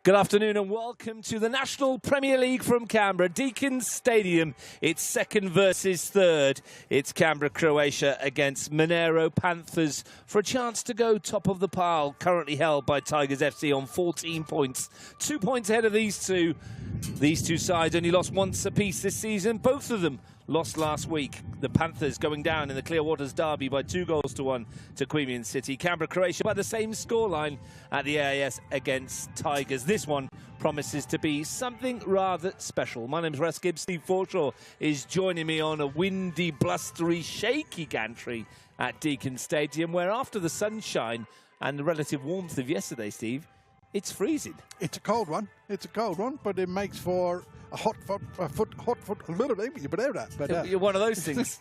Good afternoon and welcome to the National Premier League from Canberra, Deakin Stadium. It's second versus third. It's Canberra Croatia against Monaro Panthers for a chance to go top of the pile, currently held by Tigers FC on 14 points. 2 points ahead of these two. These two sides only lost once apiece this season. Both of them lost last week. The Panthers going down in the Clearwaters derby by 2-1 to Queanbeyan City. Canberra Croatia by the same scoreline at the AIS against Tigers. This one promises to be something rather special. My name's Russ Gibbs. Steve Forshaw is joining me on a windy, blustery, shaky gantry at Deakin Stadium, where after the sunshine and the relative warmth of yesterday, Steve, it's freezing. It's a cold one. It's a cold one, but it makes for a hot little bit, but you're one of those things.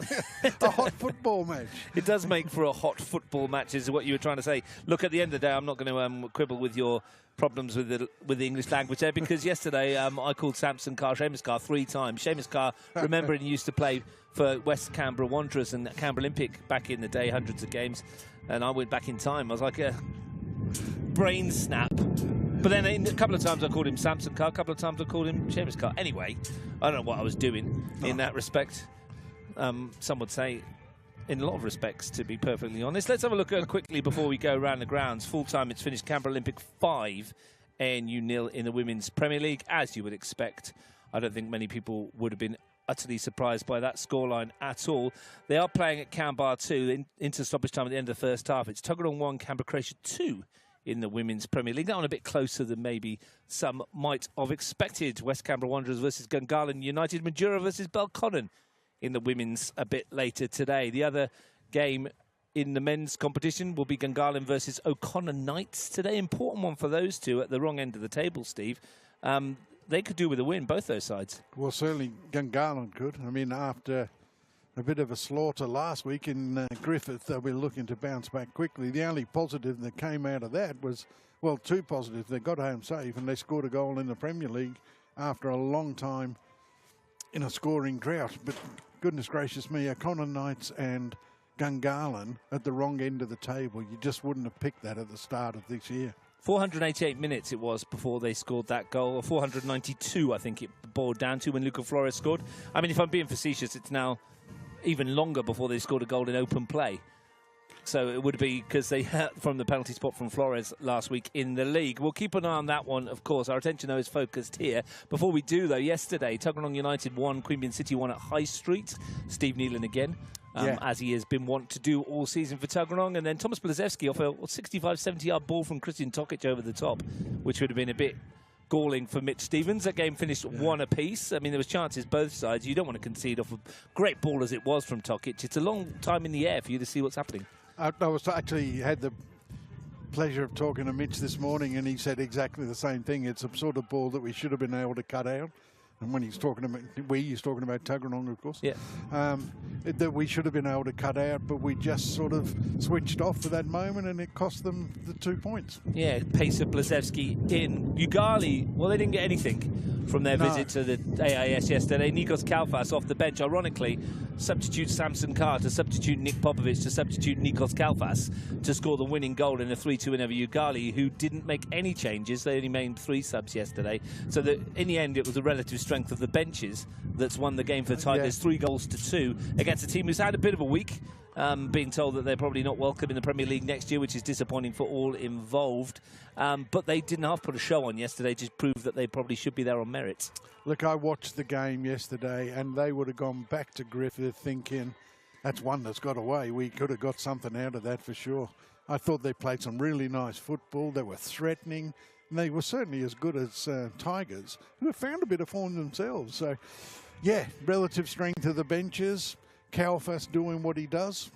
A hot football match. It does make for a hot football match, is what you were trying to say. Look, at the end of the day, I'm not going to quibble with your problems with the English language there, because yesterday I called Samson Carr Seamus Carr 3 times. Seamus Carr, remembering he used to play for West Canberra Wanderers and Canberra Olympic back in the day, hundreds of games, and I went back in time. I was like a brain snap. But then a couple of times I called him Samson Carr, a couple of times I called him Seamus Carr. Anyway, I don't know what I was doing in that respect. Some would say in a lot of respects, to be perfectly honest. Let's have a look quickly before we go around the grounds. Full time, it's finished Canberra Olympic 5, ANU 0 in the Women's Premier League, as you would expect. I don't think many people would have been utterly surprised by that scoreline at all. They are playing at Canberra 2 into stoppage time at the end of the first half. It's Tuggeranong 1, Canberra Croatia 2 in the Women's Premier League. That one a bit closer than maybe some might have expected. West Canberra Wanderers versus Gungahlin United. Majura versus Belconnen in the Women's a bit later today. The other game in the men's competition will be Gungahlin versus O'Connor Knights today. Important one for those two at the wrong end of the table, Steve. They could do with a win, both those sides. Well, certainly Gungahlin could. I mean, after a bit of a slaughter last week in Griffith, they'll be looking to bounce back quickly. The only positive that came out of that was, well, 2 positives. They got home safe and they scored a goal in the Premier League after a long time in a scoring drought. But goodness gracious me, O'Connor Knights and Gungahlin at the wrong end of the table. You just wouldn't have picked that at the start of this year. 488 minutes it was before they scored that goal, or 492 I think it boiled down to when Luca Flores scored. I mean, if I'm being facetious, it's now even longer before they scored a goal in open play. So it would be because they had from the penalty spot from Flores last week in the league. We'll keep an eye on that one, of course. Our attention, though, is focused here. Before we do, though, yesterday, Tuggeranong United won, Queanbeyan City won at High Street. Steve Nealon again, as he has been wont to do all season for Tuggeranong. And then Thomas Blazewski off a 65, 70-yard ball from Christian Tokic over the top, which would have been a bit galling for Mitch Stevens. That game finished 1 apiece. I mean, there was chances both sides. You don't want to concede off a great ball as it was from Tokic. It's a long time in the air for you to see what's happening. I was actually had the pleasure of talking to Mitch this morning, and he said exactly the same thing. It's a sort of ball that we should have been able to cut out. And when he's talking about he's talking about Tuggeranong, of course. Yeah. That we should have been able to cut out, but we just sort of switched off for that moment, and it cost them the 2 points. Yeah, pace of Blazewski in. Ugali, well, they didn't get anything from their visit to the AIS yesterday. Nikos Kalfas off the bench. Ironically, substitute Samson Carr to substitute Nick Popovic to substitute Nikos Kalfas to score the winning goal in a 3-2 win over Ugali, who didn't make any changes. They only made 3 subs yesterday. So that in the end, it was a relative strength of the benches that's won the game for the Tigers, 3-2 against a team who's had a bit of a week, being told that they're probably not welcome in the Premier League next year, which is disappointing for all involved. But they didn't half put a show on yesterday, just proved that they probably should be there on merit. Look, I watched the game yesterday, and they would have gone back to Griffith thinking, that's one that's got away. We could have got something out of that for sure. I thought they played some really nice football. They were threatening. And they were certainly as good as Tigers, who have found a bit of form themselves. So, yeah, relative strength of the benches. Kalfas doing what he does.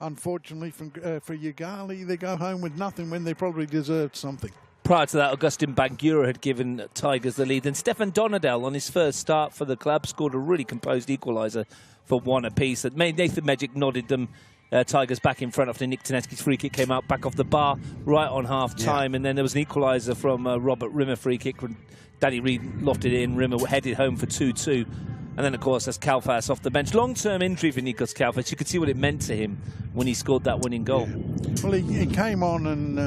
Unfortunately for Ugali, they go home with nothing when they probably deserved something. Prior to that, Augustin Bangura had given Tigers the lead. And Stefan Donadel, on his first start for the club, scored a really composed equaliser for 1 apiece. That made Nathan Medjic nodded them. Tigers back in front after Nick Tedeschi's free kick came out back off the bar right on half-time. And then there was an equaliser from Robert Rimmer free kick when Danny Reid lofted it in. Rimmer headed home for 2-2. And then, of course, that's Kalfas off the bench. Long-term injury for Nikos Kalfas. You could see what it meant to him when he scored that winning goal. Yeah. Well, he came on and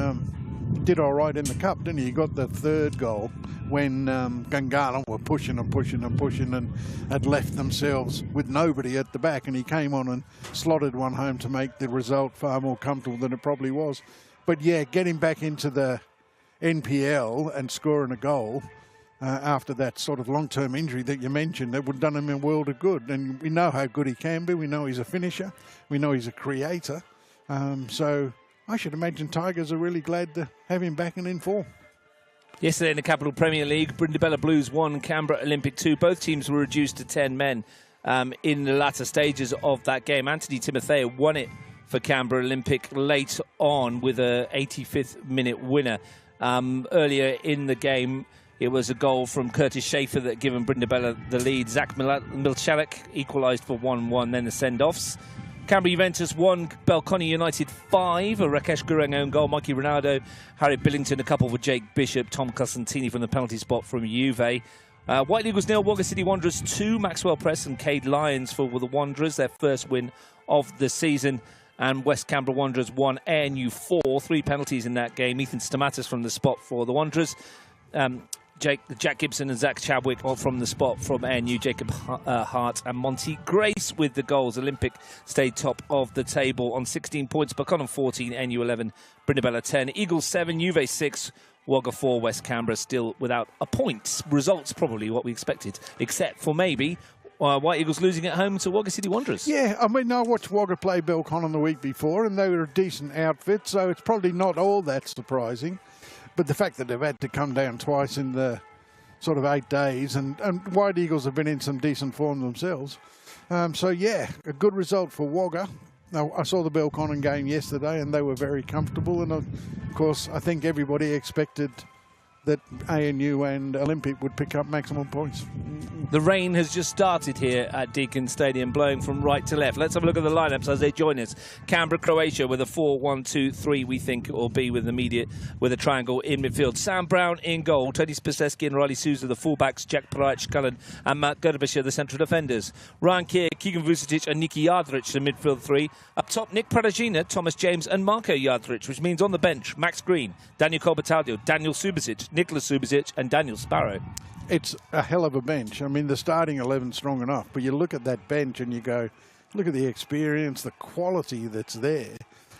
did all right in the cup, didn't he? He got the third goal when Gungahlin were pushing and had left themselves with nobody at the back, and he came on and slotted one home to make the result far more comfortable than it probably was. But yeah, getting back into the NPL and scoring a goal after that sort of long-term injury that you mentioned, that would have done him a world of good. And we know how good he can be. We know he's a finisher. We know he's a creator. So I should imagine Tigers are really glad to have him back and in form. Yesterday in the Capital Premier League, Brindabella Blues 1, Canberra Olympic 2. Both teams were reduced to 10 men in the latter stages of that game. Anthony Timotheo won it for Canberra Olympic late on with a 85th minute winner. Earlier in the game, it was a goal from Curtis Schaefer that given Brindabella the lead. Zach Milchalek equalised for 1-1, then the send-offs. Canberra Juventus 1, Belconnen United 5, a Rakesh Gurung own goal, Mikey Ronaldo, Harry Billington, a couple with Jake Bishop, Tom Cosentini from the penalty spot from Juve. White Eagles 0, Wagga City Wanderers 2, Maxwell Press and Cade Lyons for the Wanderers, their first win of the season. And West Canberra Wanderers 1, ANU 4, 3 penalties in that game. Ethan Stamatis from the spot for the Wanderers. Jack Gibson and Zach Chadwick from the spot from ANU, Jacob Hart and Monty Grace with the goals. Olympic stayed top of the table on 16 points, Belconnen 14, ANU 11, Brindabella 10, Eagles 7, Juve 6, Wagga 4, West Canberra still without a point. Results probably what we expected, except for maybe White Eagles losing at home to Wagga City Wanderers. Yeah, I mean, I watched Wagga play Belconnen the week before, and they were a decent outfit, so it's probably not all that surprising. But the fact that they've had to come down twice in the sort of 8 days, and White Eagles have been in some decent form themselves. So, yeah, a good result for Wagga. Now, I saw the Belconnen game yesterday, and they were very comfortable. And, of course, I think everybody expected that ANU and Olympic would pick up maximum points. The rain has just started here at Deakin Stadium, blowing from right to left. Let's have a look at the lineups as they join us. Canberra Croatia with a 4-1-2-3, we think it will be with a triangle in midfield. Sam Brown in goal, Tony Spaseski and Riley Souza, the fullbacks, Jack Parach-Cullen and Matt Gerdebischer, the central defenders. Ryan Keir, Keegan Vucetic and Niki Jadric, the midfield 3. Up top, Nick Pradagina, Thomas James and Marko Jadric, which means on the bench, Max Green, Daniel Kobataldio, Daniel Subasic, Nicholas Subasic and Daniel Sparrow. It's a hell of a bench. I mean, the starting 11's strong enough, but you look at that bench and you go, look at the experience, the quality that's there.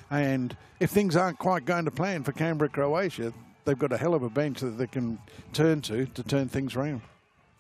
And if things aren't quite going to plan for Canberra Croatia, they've got a hell of a bench that they can turn to turn things around.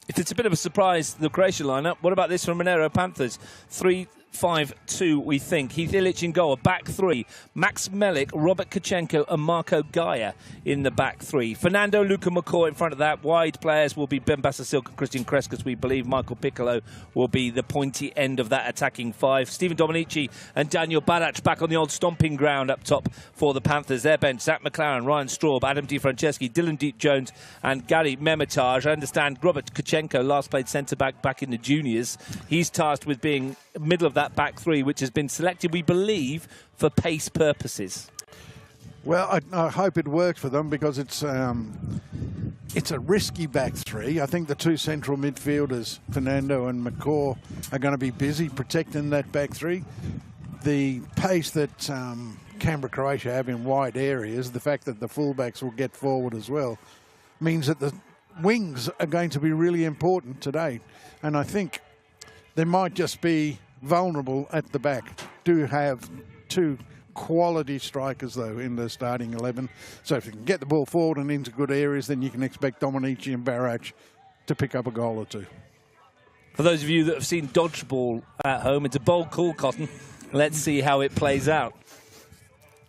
If it's a bit of a surprise, the Croatia lineup, what about this from Monaro Panthers? 3-5-2, we think. Heath Illich in goal, back 3. Max Melik, Robert Kachenko and Marco Gaia in the back 3. Fernando Luca McCaw in front of that. Wide players will be Ben Basasilk and Christian Kreskas, we believe. Michael Piccolo will be the pointy end of that attacking 5. Stephen Dominici and Daniel Badac back on the old stomping ground up top for the Panthers. Their bench, Zach McLaren, Ryan Straub, Adam DiFranceschi, Dylan Deep-Jones and Gary Memitage. I understand Robert Kachenko last played centre-back back in the juniors. He's tasked with being middle of that back 3, which has been selected, we believe, for pace purposes. Well, I hope it works for them because it's a risky back 3. I think the 2 central midfielders, Fernando and McCaw, are going to be busy protecting that back 3. The pace that Canberra Croatia have in wide areas, the fact that the fullbacks will get forward as well, means that the wings are going to be really important today. And I think they might just be vulnerable at the back. Do have 2 quality strikers, though, in the starting 11. So if you can get the ball forward and into good areas, then you can expect Dominici and Barac to pick up a goal or 2. For those of you that have seen dodgeball at home, it's a bold call, Cotton. Let's see how it plays out.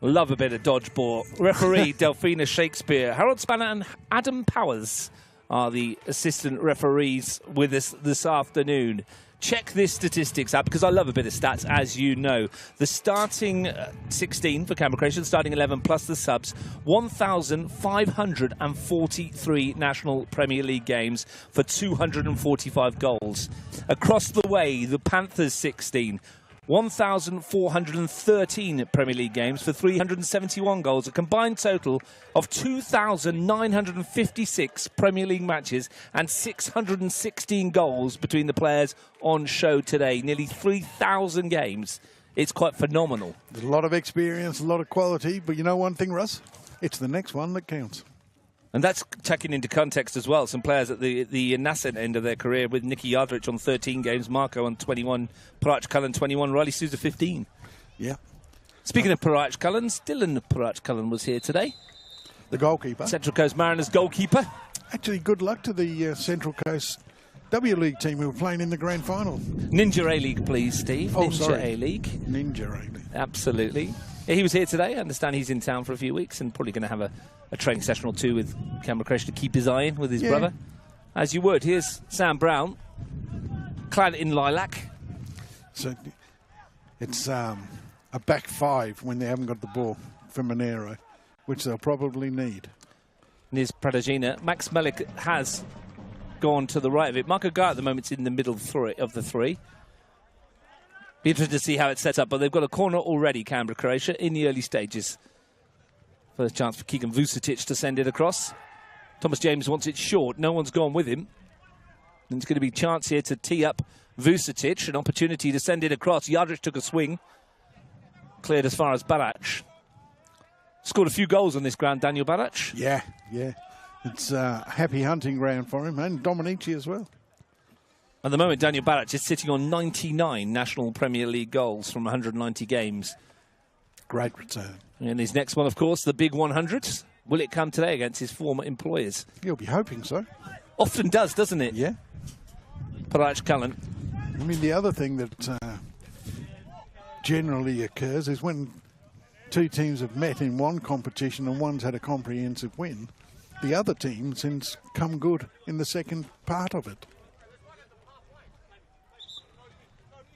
Love a bit of dodgeball. Referee Delphina Shakespeare, Harold Spanner and Adam Powers are the assistant referees with us this afternoon. Check this statistics out because I love a bit of stats, as you know. The starting 16 for Canberra Croatia, the starting 11 plus the subs, 1,543 National Premier League games for 245 goals. Across the way, the Panthers 16, 1,413 Premier League games for 371 goals, a combined total of 2,956 Premier League matches and 616 goals between the players on show today. Nearly 3,000 games. It's quite phenomenal. There's a lot of experience, a lot of quality, but you know one thing, Russ? It's the next one that counts. And that's taking into context as well. Some players at the nascent end of their career, with Nicky Yardrich on 13 games, Marco on 21, Parach Cullen 21, Riley Souza 15. Yeah. Speaking of Parach Cullen, Dylan Parach Cullen was here today. The goalkeeper. Central Coast Mariners goalkeeper. Actually, good luck to the Central Coast W League team who were playing in the grand final. Ninja A-League, please, Steve. Oh, Ninja sorry. A-League. Ninja A-League. Absolutely. Yeah, he was here today. I understand he's in town for a few weeks and probably going to have a training session or two with Canberra Croatia to keep his eye in with his brother. As you would. Here's Sam Brown, clad in lilac. So it's a back five when they haven't got the ball for Monaro, which they'll probably need. And here's Pradagina. Max Melik has gone to the right of it. Marco Guy at the moment's in the middle of the three. Be interested to see how it's set up, but they've got a corner already, Canberra Croatia, in the early stages. First chance for Keegan Vucetic to send it across. Thomas James wants it short. No one's gone with him. And it's going to be a chance here to tee up Vucetic, an opportunity to send it across. Yardrich took a swing. Cleared as far as Barac. Scored a few goals on this ground, Daniel Barac. Yeah. It's a happy hunting ground for him, and Dominici as well. At the moment, Daniel Barac is sitting on 99 National Premier League goals from 190 games. Great return. And his next one, of course, the big 100. Will it come today against his former employers? You'll be hoping so. Often does, doesn't it? Yeah. Parach Cullen. I mean, the other thing that generally occurs is when two teams have met in one competition and one's had a comprehensive win, the other team seems come good in the second part of it.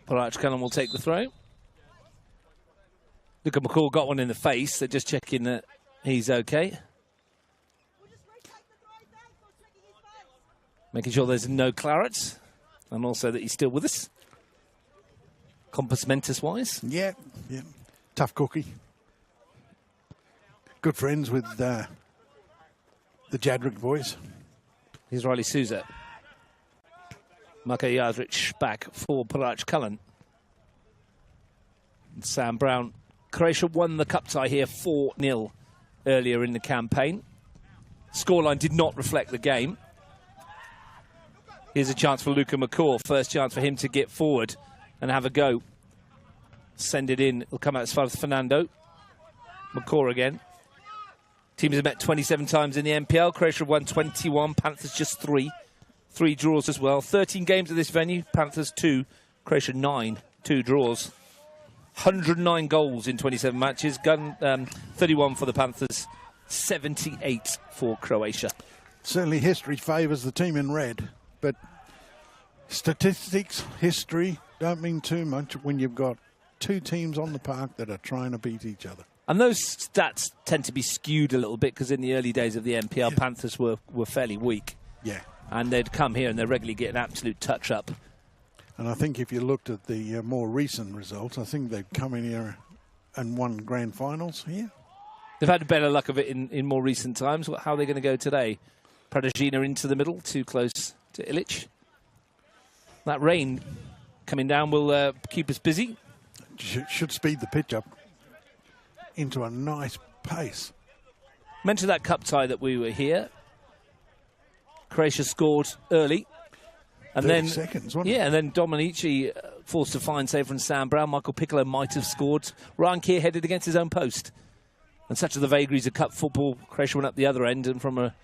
Parach Cullen will take the throw. Luca McCall got one in the face. They're just checking that he's okay. Making sure there's no clarets. And also that he's still with us. Compass Mentis-wise. Yeah. Tough cookie. Good friends with the Jadrick boys. Here's Riley Souza. Marco Yardrich back for Parach Cullen. And Sam Brown. Croatia won the cup tie here 4-0 earlier in the campaign. Scoreline did not reflect the game. Here's a chance for Luca McCaw. First chance for him to get forward and have a go. Send it in. It'll come out as far as Fernando. McCaw again. Teams have met 27 times in the NPL. Croatia have won 21. Panthers just 3. 3 draws as well. 13 games at this venue. Panthers 2. Croatia 9. 2 draws. 109 goals in 27 matches. 31 for the Panthers. 78 for Croatia. Certainly history favours the team in red. But statistics, history, don't mean too much when you've got two teams on the park that are trying to beat each other. And those stats tend to be skewed a little bit because in the early days of the NPL, Panthers were fairly weak. Yeah. And they'd come here and they'd regularly get an absolute touch-up. And I think if you looked at the more recent results, I think they've come in here and won grand finals here. They've had better luck of it in more recent times. How are they going to go today? Pradagina into the middle, too close to Ilic. That rain coming down will keep us busy. Should speed the pitch up into a nice pace. Mentioned that cup tie that we were here. Croatia scored early. And 30 then seconds, wasn't it? Yeah, and then Dominici forced a fine save from Sam Brown. Michael Piccolo might have scored. Ryan Keir headed against his own post. And such are the vagaries of cup football. Croatia went up the other end, and from a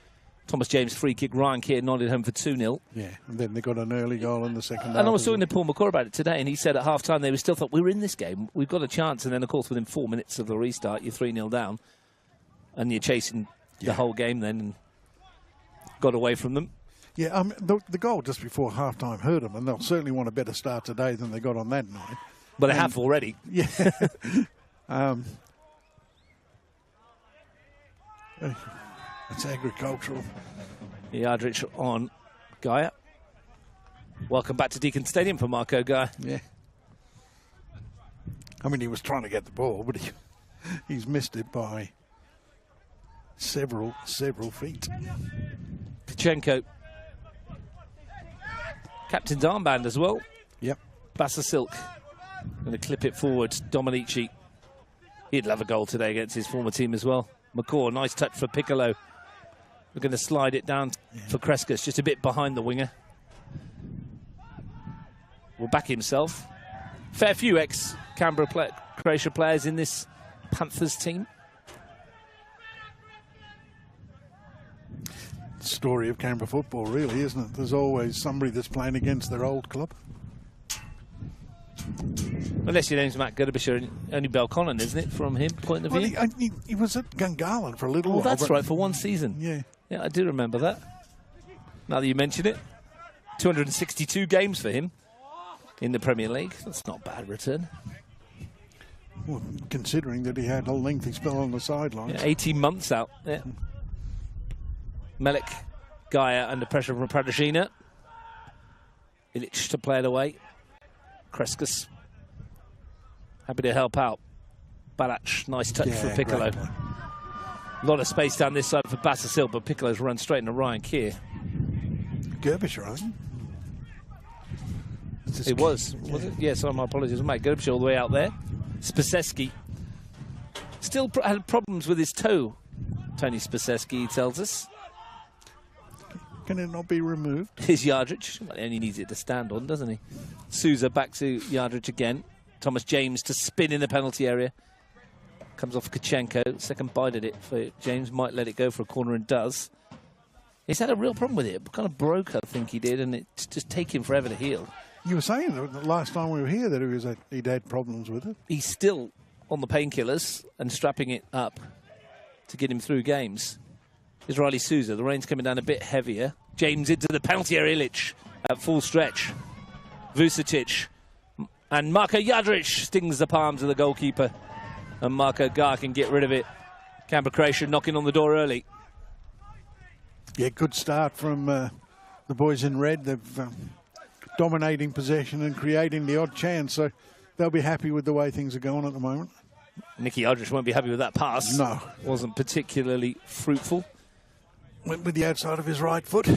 Thomas James free kick, Ryan Keir nodded home for 2-0. Yeah, and then they got an early goal in the second half. And I was talking to Paul McCaw about it today, and he said at half-time they still thought, we're in this game, we've got a chance. And then, of course, within 4 minutes of the restart, you're 3-0 down. And you're chasing the whole game then, and got away from them. Yeah, the goal just before half-time hurt them, and they'll certainly want a better start today than they got on that night. But they have already. Yeah. It's agricultural. Yardrich on Gaia. Welcome back to Deakin Stadium for Marco Gaia. Yeah. I mean, he was trying to get the ball, but he's missed it by several feet. Pichenko. Captain's armband as well. Yep. Bassa Silk. Going to clip it forward. Dominici. He'd love a goal today against his former team as well. McCaw, nice touch for Piccolo. We're going to slide it down for Kreskas, just a bit behind the winger. Will back himself. Fair few ex-Canberra Croatia players in this Panthers team. Story of Canberra football, really, isn't it? There's always somebody that's playing against their old club. Unless your name's Matt Gudabisher, only Belconnen, isn't it, from him point of view? Well, he was at Gungahlin for a little while. That's right, for one season. Yeah. Yeah, I do remember that. Now that you mention it. 262 games for him in the Premier League. That's not a bad return. Well, considering that he had a lengthy spell on the sidelines. Yeah, 18 months out. Yeah. Melik Gaia under pressure from Pradeshina. Ilic to play it away. Kreskas happy to help out. Balac, nice touch for Piccolo. A lot of space down this side for Basasil, but Piccolo's run straight into Ryan Keir. Gerbisher, I think. It was it? Yeah, sorry, my apologies. Mate, Gerbisher all the way out there. Spaseski still had problems with his toe. Tony Spaseski, he tells us. Can it not be removed? Here's Yardrich. Well, he only needs it to stand on, doesn't he? Souza back to Yardrich again. Thomas James to spin in the penalty area. Comes off Kachenko. Second bite at it for James. Might let it go for a corner and does. He's had a real problem with it. Kind of broke, I think he did, and it's just taking forever to heal. You were saying the last time we were here that he'd had problems with it. He's still on the painkillers and strapping it up to get him through games. Is Riley Souza. The rain's coming down a bit heavier. James into the penalty area. Ilic at full stretch. Vucetic. And Marko Jadric stings the palms of the goalkeeper. And Marko Gar can get rid of it. Canberra Croatia knocking on the door early. Yeah, good start from the boys in red. They've dominating possession and creating the odd chance. So they'll be happy with the way things are going at the moment. Nicky Aldrich won't be happy with that pass. No. Wasn't particularly fruitful. Went with the outside of his right foot.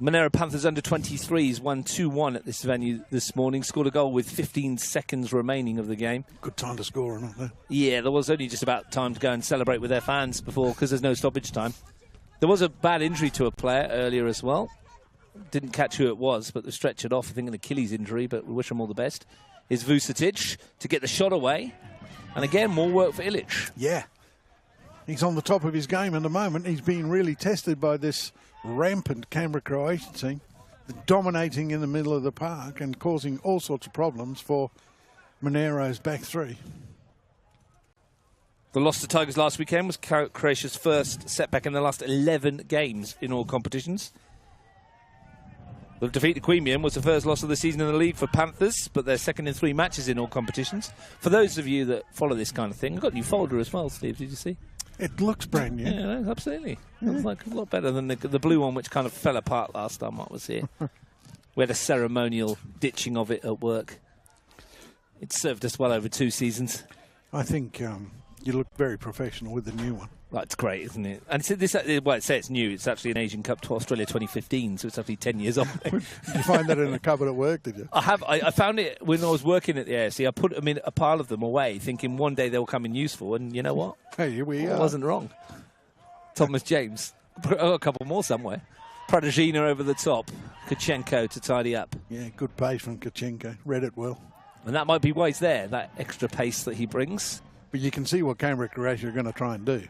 Monaro Panthers under 23s won 2-1 at this venue this morning. Scored a goal with 15 seconds remaining of the game. Good time to score, not there? Yeah, there was only just about time to go and celebrate with their fans before, because there's no stoppage time. There was a bad injury to a player earlier as well. Didn't catch who it was, but they stretched it off. I think an Achilles injury, but we wish them all the best. Is Vucetic to get the shot away. And again, more work for Ilic. Yeah. He's on the top of his game at the moment. He's being really tested by this rampant Canberra Croatia team, dominating in the middle of the park and causing all sorts of problems for Monaro's back three. The loss to Tigers last weekend was Croatia's first setback in the last 11 games in all competitions. The defeat to Queanbeyan was the first loss of the season in the league for Panthers, but they're second in 3 matches in all competitions. For those of you that follow this kind of thing, I've got a new folder as well, Steve, did you see? It looks brand new. Yeah, no, absolutely. Yeah. It was like a lot better than the blue one, which kind of fell apart last time I was here. We had a ceremonial ditching of it at work. It served us well over 2 seasons. I think you look very professional with the new one. Well, it's great, isn't it? And it says it's new. It's actually an Asian Cup to Australia 2015, so it's actually 10 years old. Did you find that in a cupboard at work, did you? I have. I found it when I was working at the AFC. I put them in a pile of them away, thinking one day they'll come in useful. And you know what? Hey, here we are. I wasn't wrong. Thomas James. Oh, a couple more somewhere. Pradeshina over the top. Kachenko to tidy up. Yeah, good pace from Kachenko. Read it well. And that might be why he's there, that extra pace that he brings. But you can see what Canberra Croatia are going to try and do.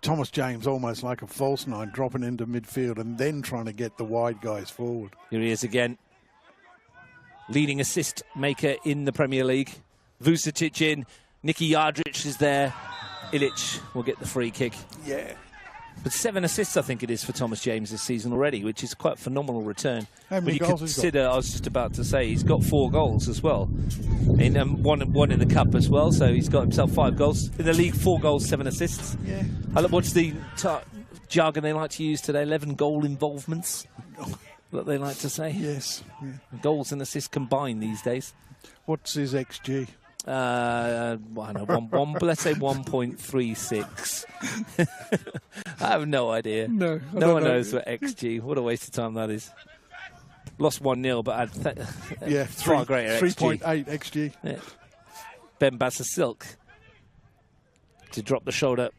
Thomas James almost like a false 9, dropping into midfield and then trying to get the wide guys forward. Here he is again. Leading assist maker in the Premier League. Vucetic in. Nicky Jadric is there. Ilic will get the free kick. Yeah. But 7 assists, I think it is, for Thomas James this season already, which is quite a phenomenal return. How many goals consider, I was just about to say, he's got 4 goals as well. In one in the cup as well, so he's got himself 5 goals. In the league, 4 goals, 7 assists. Yeah. What's the jargon they like to use today? 11 goal involvements, that they like to say. Yes. Yeah. Goals and assists combined these days. What's his XG? I don't know, let's say 1.36. I have no idea. No one knows what XG. What a waste of time that is. Lost 1-0, but had far greater 3.8 XG. Yeah. Ben Bassasilk to drop the shoulder.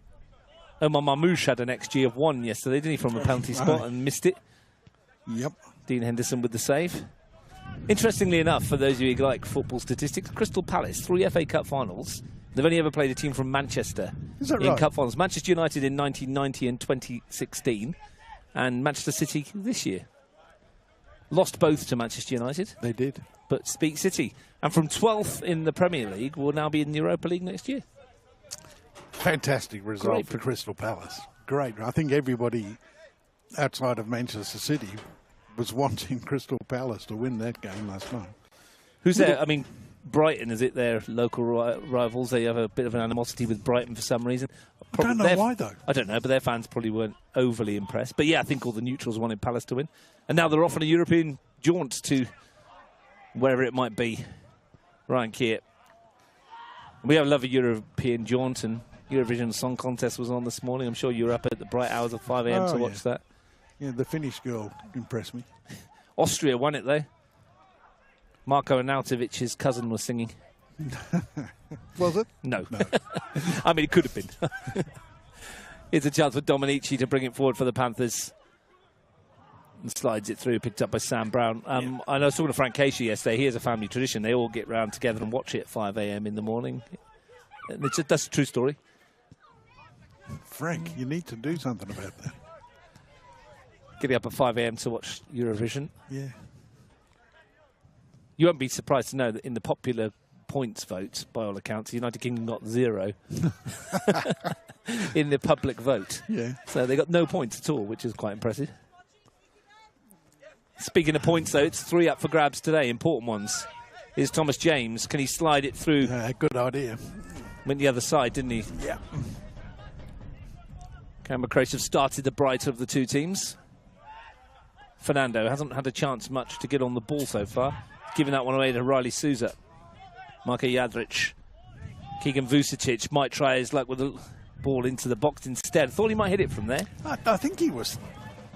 Omar Marmoush had an XG of 1 yesterday, didn't he, from a penalty spot and missed it. Yep. Dean Henderson with the save. Interestingly enough, for those of you who like football statistics, Crystal Palace, 3 FA Cup finals. They've only ever played a team from Manchester in cup finals. Manchester United in 1990 and 2016, and Manchester City this year. Lost both to Manchester United. They did. But beat City. And from 12th in the Premier League, will now be in the Europa League next year. Fantastic result for Crystal Palace. Great. I think everybody outside of Manchester City was wanting Crystal Palace to win that game last night. Who's there? I mean, Brighton, is it their local rivals? They have a bit of an animosity with Brighton for some reason. I don't know why, though. I don't know, but their fans probably weren't overly impressed. But yeah, I think all the neutrals wanted Palace to win. And now they're off on a European jaunt to wherever it might be. Ryan Keir. We have a lovely European jaunt, and Eurovision Song Contest was on this morning. I'm sure you were up at the bright hours of 5 a.m. to watch that. Yeah, the Finnish girl impressed me. Austria won it, though. Marko Arnautovic's cousin was singing. Was it? No. I mean, it could have been. Here's a chance for Dominici to bring it forward for the Panthers. And slides it through, picked up by Sam Brown. I know I was talking to Frank Casey yesterday. He has a family tradition. They all get round together and watch it at 5 a.m. in the morning. And that's a true story. Frank, you need to do something about that. Getting up at 5 a.m. to watch Eurovision. Yeah. You won't be surprised to know that in the popular points vote, by all accounts, the United Kingdom got 0 in the public vote. Yeah. So they got no points at all, which is quite impressive. Speaking of points, though, it's 3 up for grabs today, important ones. Here's Thomas James. Can he slide it through? Good idea. Went the other side, didn't he? Yeah. Canberra Croatia have started the brighter of the two teams. Fernando hasn't had a chance much to get on the ball so far. Giving that one away to Riley Souza. Marko Jadric. Keegan Vucetic might try his luck with the ball into the box instead. Thought he might hit it from there. I think he was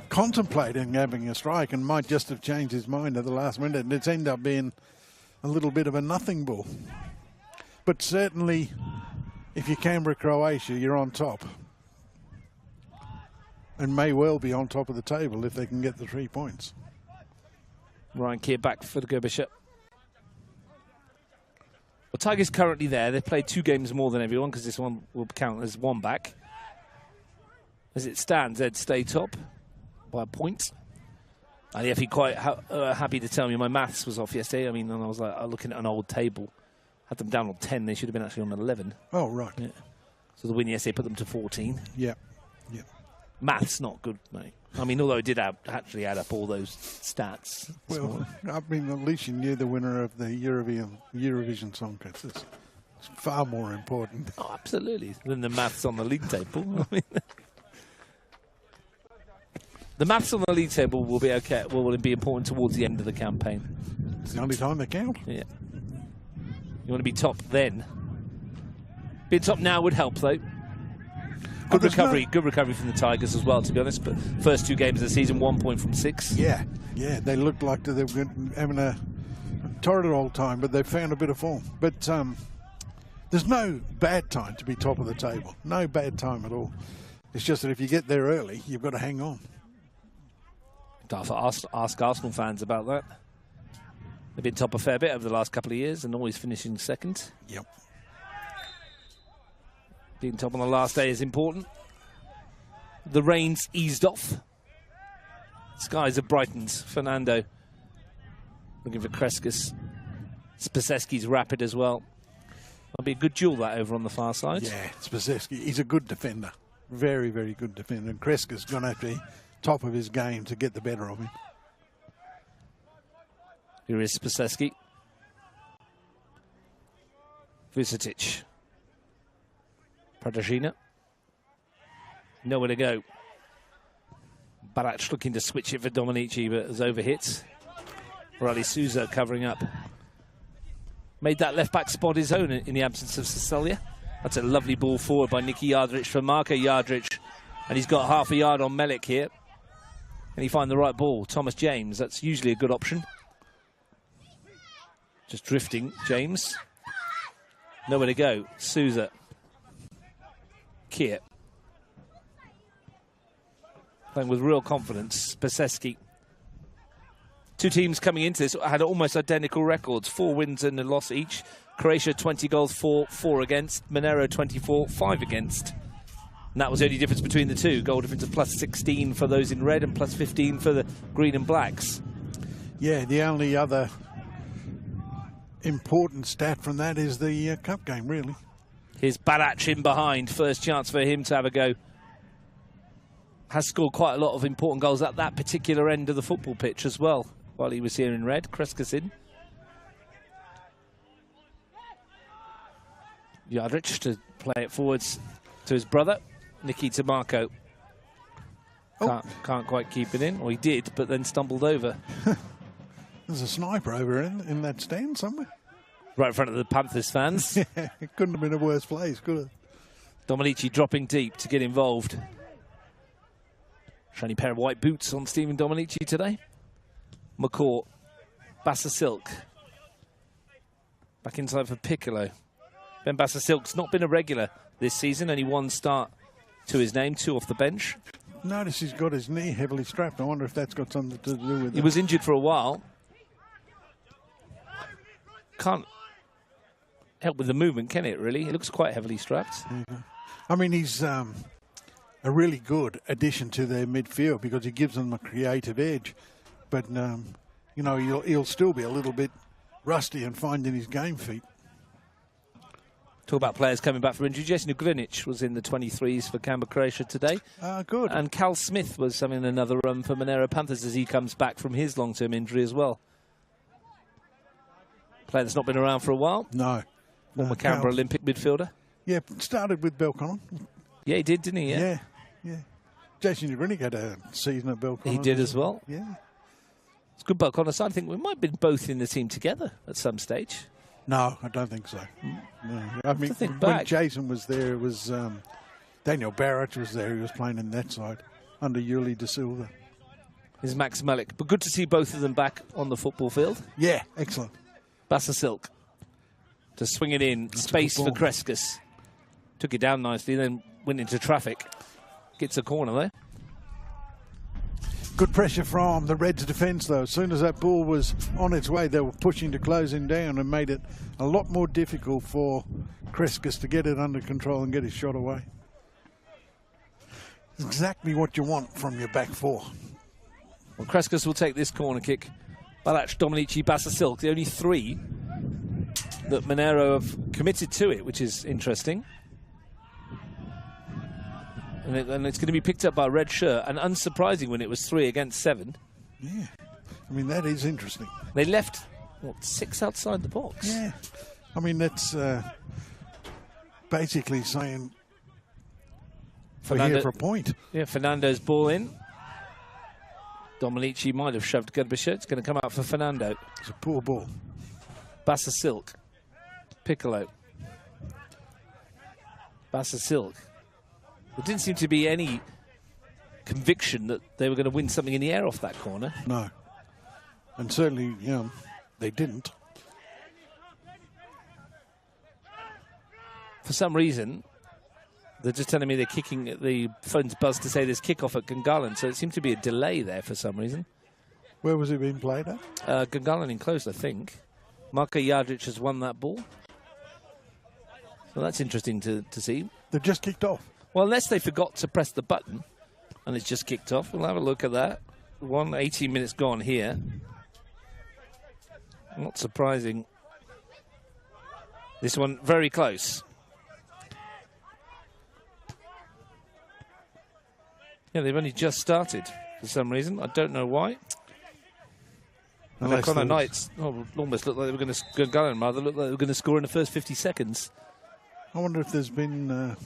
contemplating having a strike and might just have changed his mind at the last minute. And it's ended up being a little bit of a nothing ball. But certainly, if you're Canberra Croatia, you're on top. And may well be on top of the table if they can get the 3 points. Ryan Keir back for the Gerbischer. Well, Tigers currently there. They've played 2 games more than everyone because this one will count as 1 back. As it stands, they'd stay top by a point. And if you're quite happy to tell me my maths was off yesterday. I mean, and I was like looking at an old table. Had them down on 10. They should have been actually on 11. Oh, right. Yeah. So the win yesterday put them to 14. Yeah. Yeah. Maths not good, mate. I mean, although it did actually add up all those stats. Well, I mean, at least you knew the winner of the Eurovision Song Contest. It's far more important. Oh, absolutely. Than the maths on the league table. I mean, the maths on the league table will be okay. Will be important towards the end of the campaign. It's the only time they count. Yeah. You want to be top then. Being top now would help, though. Good recovery from the Tigers as well, to be honest. But first 2 games of the season, 1 point from 6. Yeah, they looked like they were having a torrid old time, but they found a bit of form. But there's no bad time to be top of the table. No bad time at all. It's just that if you get there early, you've got to hang on. Ask Arsenal fans about that. They've been top a fair bit over the last couple of years and always finishing second. Yep. Being top on the last day is important. The rain's eased off. Skies have brightened. Fernando looking for Kreskas. Spaseski's rapid as well. That'll be a good duel that over on the far side. Yeah, Spaseski. He's a good defender. Very, very good defender. And Kreska's going to have to be top of his game to get the better of him. Here is Spaseski. Vucetic. Pradashina. Nowhere to go. Barac looking to switch it for Dominici, but has overhit. Riley Souza covering up. Made that left-back spot his own in the absence of Cecilia. That's a lovely ball forward by Nicky Jadric for Marko Jadric. And he's got half a yard on Melik here. Can he find the right ball? Thomas James, that's usually a good option. Just drifting, James. Nowhere to go. Souza. Kier. Playing with real confidence, Paseski. Two teams coming into this had almost identical records, 4 wins and a loss each. Croatia 20 goals for, 4 against. Monaro 24, 5 against. And that was the only difference between the two. Goal difference of plus 16 for those in red and plus 15 for the green and blacks. Yeah, the only other important stat from that is the cup game, really. Here's Barac in behind. First chance for him to have a go. Has scored quite a lot of important goals at that particular end of the football pitch as well. While he was here in red, Kreskas in. Jadric to play it forwards to his brother, Nikita Marko. Can't quite keep it in, or he did, but then stumbled over. There's a sniper over in that stand somewhere. Right in front of the Panthers fans. Yeah, it couldn't have been a worse place, could it? Dominici dropping deep to get involved. Shiny pair of white boots on Stephen Dominici today. McCourt, Bassasilk. Back inside for Piccolo. Ben Bassasilk's not been a regular this season, only 1 start to his name, 2 off the bench. Notice he's got his knee heavily strapped. I wonder if that's got something to do with it. He was injured for a while. Can't help with the movement, can it, really? He looks quite heavily strapped. I mean, he's a really good addition to their midfield because he gives them a creative edge. But, you know, he'll still be a little bit rusty and finding his game feet. Talk about players coming back from injury. Jason Ugrinic was in the 23s for Canberra Croatia today. Good. And Cal Smith was having another run for Monaro Panthers as he comes back from his long-term injury as well. Player that's not been around for a while. No. Former Canberra Olympic midfielder. Yeah, started with Belconnen. Yeah, he did, didn't he? Yeah. Jason Ugrinic had a season at Belconnen. He did as well. Yeah. It's good Belconnen side. I think we might have been both in the team together at some stage. No, I don't think so. No. I mean, when Jason was there, it was Daniel Barrett was there. He was playing in that side under Yuli De Silva. Is Max Malik. But good to see both of them back on the football field. Yeah, excellent. Bassasilk to swing it in. That's space for Kreskas. Took it down nicely, then went into traffic. Gets a corner there. Good pressure from the Reds' defence, though. As soon as that ball was on its way, they were pushing to close him down and made it a lot more difficult for Kreskas to get it under control and get his shot away. Exactly what you want from your back four. Well, Kreskas will take this corner kick. Balac, Dominici, Bassasilk, the only 3 that Monaro have committed to it, which is interesting. And it's going to be picked up by a red shirt, and unsurprising when it was 3 against 7. Yeah, I mean, that is interesting. They left, what, 6 outside the box? Yeah, I mean, that's basically saying we're here for a point. Yeah, Fernando's ball in. Dominici might have shoved Gerbisher. It's going to come out for Fernando. It's a poor ball. Bassasilk. Piccolo. Bassasilk. There didn't seem to be any conviction that they were going to win something in the air off that corner. No. And certainly, they didn't. For some reason, they're just telling me they're kicking, the phone's buzzed to say there's kickoff at Gungahlin, so it seemed to be a delay there for some reason. Where was it being played at? Gungahlin enclosed, I think. Marko Jadric has won that ball. So that's interesting to see. They've just kicked off. Well, unless they forgot to press the button and it's just kicked off. We'll have a look at that. 18 minutes gone here. Not surprising. This one very close. Yeah, they've only just started for some reason. I don't know why. And Connor Knights almost looked like they were going to Gungahlin rather looked like they were going to score in the first 50 seconds. I wonder if there's been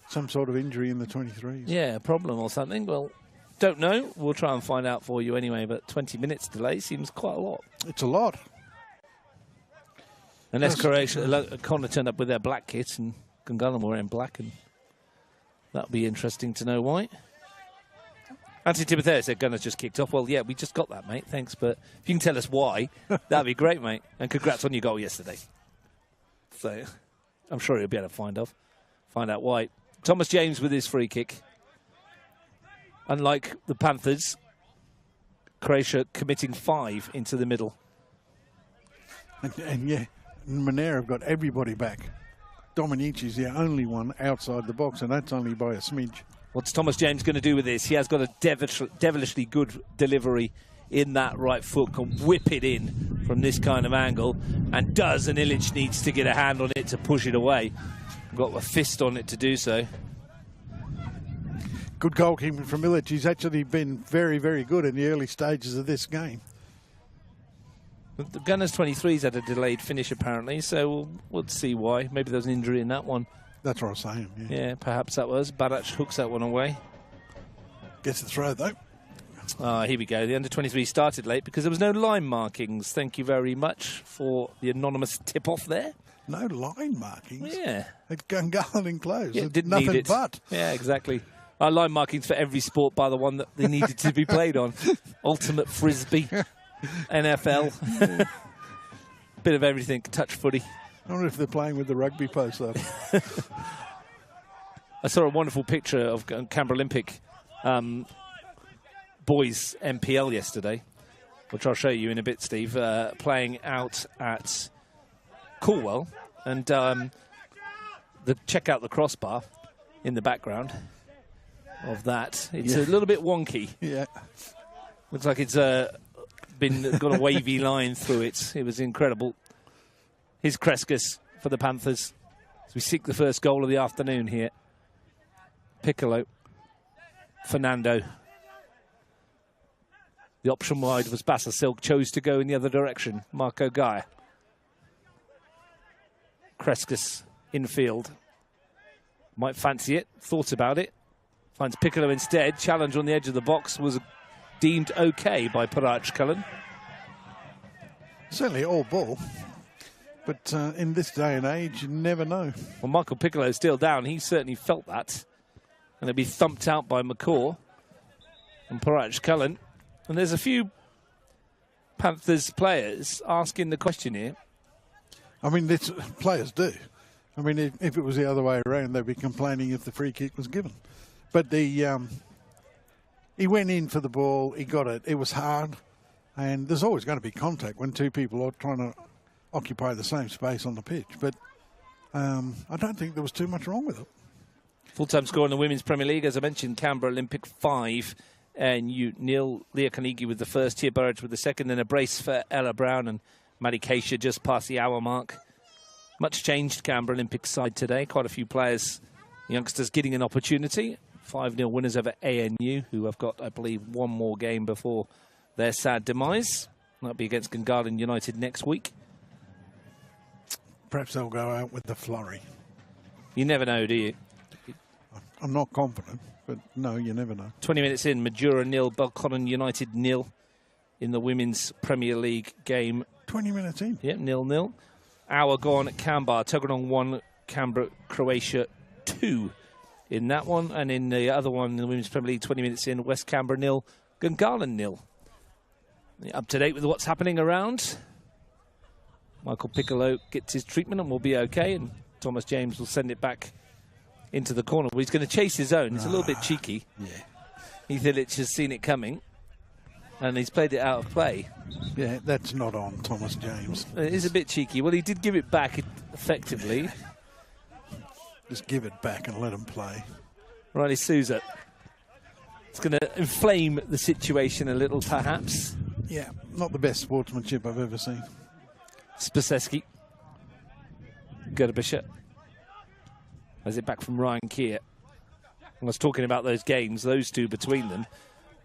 some sort of injury in the 23s. Yeah, a problem or something. Well, don't know. We'll try and find out for you anyway, but 20 minutes delay seems quite a lot. It's a lot. Unless Croatia, Connor turned up with their black kit and Gungahlin were wearing black, and that'll be interesting to know why. Anthony Timotheo said Gunner's just kicked off. Well, yeah, we just got that, mate. Thanks, but if you can tell us why, that'd be great, mate. And congrats on your goal yesterday. So I'm sure he'll be able to find out why. Thomas James with his free kick. Unlike the Panthers, Croatia committing 5 into the middle. And yeah, Monaro have got everybody back. Dominici's the only one outside the box, and that's only by a smidge. What's Thomas James going to do with this? He has got a devilishly good delivery in that right foot, can whip it in from this kind of angle, and does, and Ilic needs to get a hand on it to push it away. Got a fist on it to do so. Good goalkeeping from Ilic. He's actually been very, very good in the early stages of this game. The Gunners 23's had a delayed finish apparently, so we'll see why. Maybe there was an injury in that one. That's what I was saying. Yeah, perhaps that was. Badac hooks that one away. Gets the throw though. Here we go. The under-23 started late because there was no line markings. Thank you very much for the anonymous tip-off there. No line markings? Yeah. At Gungahlin enclosed. Yeah, didn't nothing need it. But. Yeah, exactly. Line markings for every sport, by the one that they needed to be played on. Ultimate Frisbee, NFL, bit of everything, touch footy. I wonder if they're playing with the rugby post up. I saw a wonderful picture of Canberra Olympic boys NPL yesterday, which I'll show you in a bit, Steve, playing out at Coolwell, and check out the crossbar in the background of that. It's a little bit wonky. Yeah. Looks like it's got a wavy line through it. It was incredible. Here's Kreskas for the Panthers as we seek the first goal of the afternoon here. Piccolo. Fernando. The option wide was Bassa Silk, chose to go in the other direction. Marco Gaia. Kreskas infield. Might fancy it, thought about it. Finds Piccolo instead. Challenge on the edge of the box was deemed okay by Parac Cullen. Certainly all ball. But in this day and age, you never know. Well, Michael Piccolo's still down. He certainly felt that. And he'll be thumped out by McCaw and Parac Cullen. And there's a few Panthers players asking the question here. I mean, players do. I mean, if it was the other way around, they'd be complaining if the free kick was given. But he went in for the ball. He got it. It was hard. And there's always going to be contact when two people are trying to occupy the same space on the pitch. But I don't think there was too much wrong with it. Full-time score in the Women's Premier League, as I mentioned, Canberra Olympic 5. And Neil Leah Carnegie with the first, Tia Burridge with the second, then a brace for Ella Brown and Maddie Keisha just past the hour mark. Much changed Canberra Olympic side today. Quite a few players, youngsters getting an opportunity. 5-0 winners over ANU, who have got, I believe, one more game before their sad demise. That'll be against Gungahlin United next week. Perhaps they'll go out with the flurry. You never know, do you? I'm not confident, but no, you never know. 20 minutes in, Madura 0, Belconnen United 0 in the Women's Premier League game. 20 minutes in? Yep, 0-0. Hour gone at Canberra. Tuggeranong 1, Canberra Croatia 2 in that one. And in the other one, in the Women's Premier League, 20 minutes in, West Canberra 0, Gungahlin 0. Up to date with what's happening around. Michael Piccolo gets his treatment and will be okay. And Thomas James will send it back into the corner. Well, he's going to chase his own. It's a little bit cheeky. Yeah. Ilic has seen it coming. And he's played it out of play. Yeah, that's not on Thomas James. It is a bit cheeky. Well, he did give it back effectively. Just give it back and let him play. Riley Souza. It's going to inflame the situation a little, perhaps. Yeah, not the best sportsmanship I've ever seen. Spaseski. Gerbischer. Has it back from Ryan Keir. I was talking about those games, those two between them.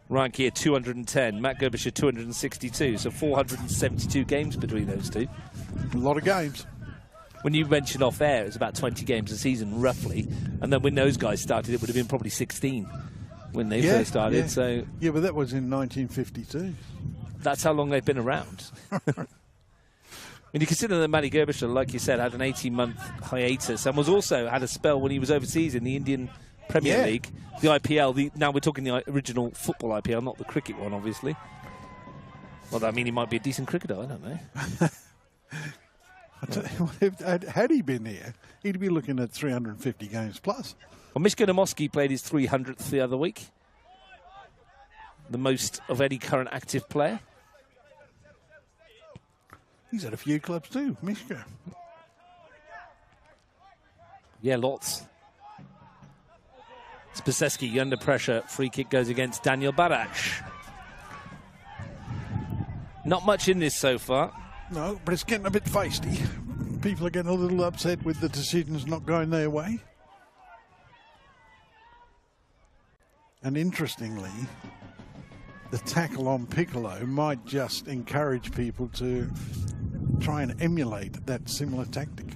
Ryan Keir 210, Matt Gerbischer 262, so 472 games between those two. A lot of games. When you mentioned off air, it was about 20 games a season, roughly. And then when those guys started, it would have been probably 16 when they first started. Yeah. So yeah, but that was in 1952. That's how long they've been around. When you consider that Matty Gerbischer, like you said, had an 18-month hiatus and was also had a spell when he was overseas in the Indian Premier League, the IPL. Now we're talking the original football IPL, not the cricket one, obviously. Well, I mean, he might be a decent cricketer. I don't know. I tell you what, had he been here, he'd be looking at 350 games plus. Well, Mishka Namoski played his 300th the other week. The most of any current active player. He's had a few clubs too, Mishka. Yeah, lots. Spaseski under pressure. Free kick goes against Daniel Barac. Not much in this so far. No, but it's getting a bit feisty. People are getting a little upset with the decisions not going their way. And interestingly, the tackle on Piccolo might just encourage people to try and emulate that similar tactic.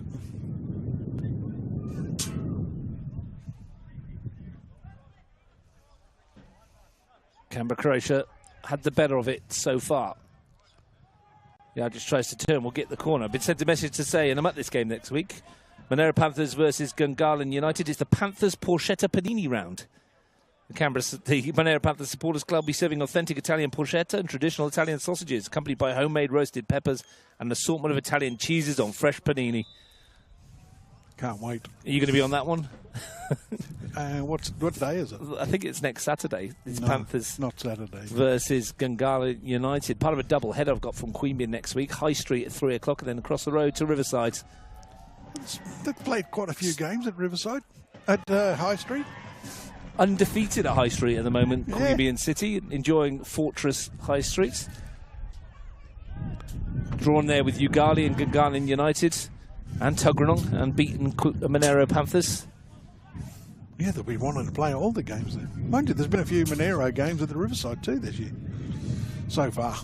Canberra Croatia had the better of it so far. Yeah, just tries to turn. We'll get the corner. Been sent a message to say, and I'm at this game next week, Monaro Panthers versus Gungahlin United. It's the Panthers Porchetta Panini round. The Monaro Panthers Supporters Club will be serving authentic Italian porchetta and traditional Italian sausages, accompanied by homemade roasted peppers and an assortment of Italian cheeses on fresh panini. Can't wait. Are you going to be on that one? What day is it? I think it's next Saturday. It's Panthers not Saturday. Versus Gungahlin United. Part of a double header I've got from Queanbeyan next week. High Street at 3 o'clock and then across the road to Riverside. They've played quite a few games at Riverside, at High Street. Undefeated at High Street at the moment, yeah. Queanbeyan City, enjoying Fortress High Street. Drawn there with Ugali and Gungahlin United and Tuggeranong and beaten Monaro Panthers. Yeah, they'll be wanting to play all the games there. Mind you, there's been a few Monaro games at the Riverside too this year, so far.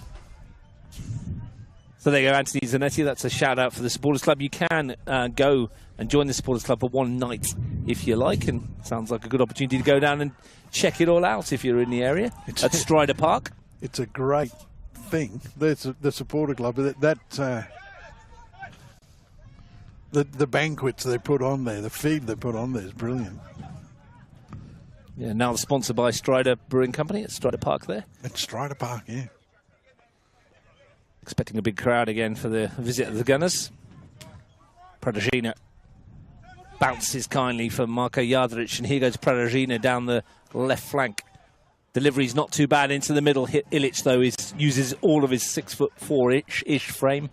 So there you go, Anthony Zanetti. That's a shout out for the Supporters Club. You can go and join the Supporters Club for one night if you like, and sounds like a good opportunity to go down and check it all out if you're in the area at Strider Park. It's a great thing. There's the Supporter Club. The banquets they put on there, the feed they put on there is brilliant. Yeah, now sponsored by Strider Brewing Company at Strider Park there. At Strider Park, yeah. Expecting a big crowd again for the visit of the Gunners. Pradajina bounces kindly for Marko Jadric, and here goes Pradajina down the left flank. Delivery's not too bad into the middle. Ilic, though, uses all of his 6'4"-ish frame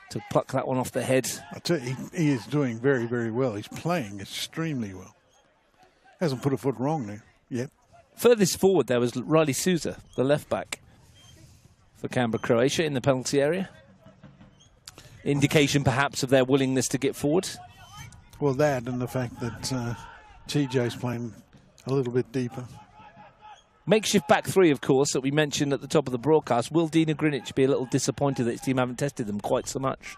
to pluck that one off the head. I tell you, he is doing very, very well. He's playing extremely well. Hasn't put a foot wrong there yet. Furthest forward there was Riley Souza, the left back for Canberra Croatia in the penalty area. Indication perhaps of their willingness to get forward. Well, that and the fact that TJ's playing a little bit deeper. Makeshift back three, of course, that we mentioned at the top of the broadcast. Will Dina Greenwich be a little disappointed that his team haven't tested them quite so much?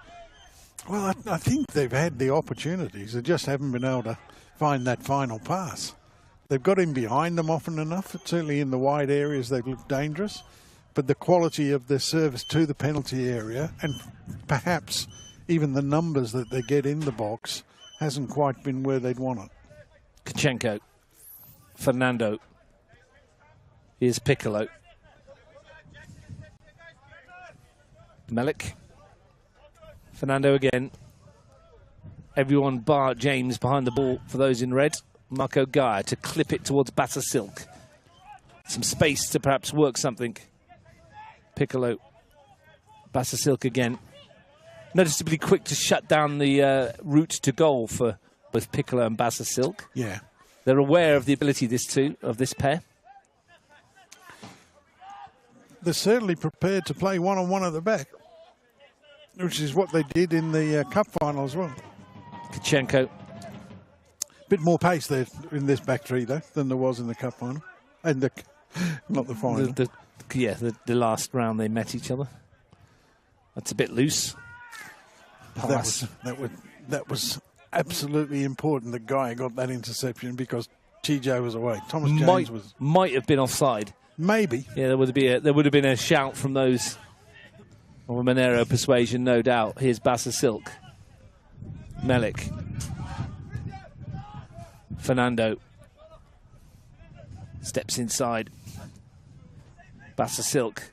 Well, I think they've had the opportunities. They just haven't been able to find that final pass. They've got him behind them often enough. Certainly in the wide areas they've looked dangerous. But the quality of their service to the penalty area and perhaps even the numbers that they get in the box hasn't quite been where they'd want it. Kachenko. Fernando. Here's Piccolo. Melik. Fernando again. Everyone bar James behind the ball for those in red. Marco Gaia to clip it towards Silk. Some space to perhaps work something. Piccolo. Silk again. Noticeably quick to shut down the route to goal for both Piccolo and Silk. Yeah. They're aware of the ability of this pair. They're certainly prepared to play one-on-one at the back, which is what they did in the cup final as well. Kachenko. Bit more pace there in this back three, though, than there was in the cup final. And not the final. The last round they met each other. That's a bit loose. That was absolutely important. The guy got that interception because TJ was away. Thomas James might have been offside. Maybe. Yeah, there would have been a shout from those of a Monaro persuasion, no doubt. Here's Silk. Melik. Fernando. Steps inside. Silk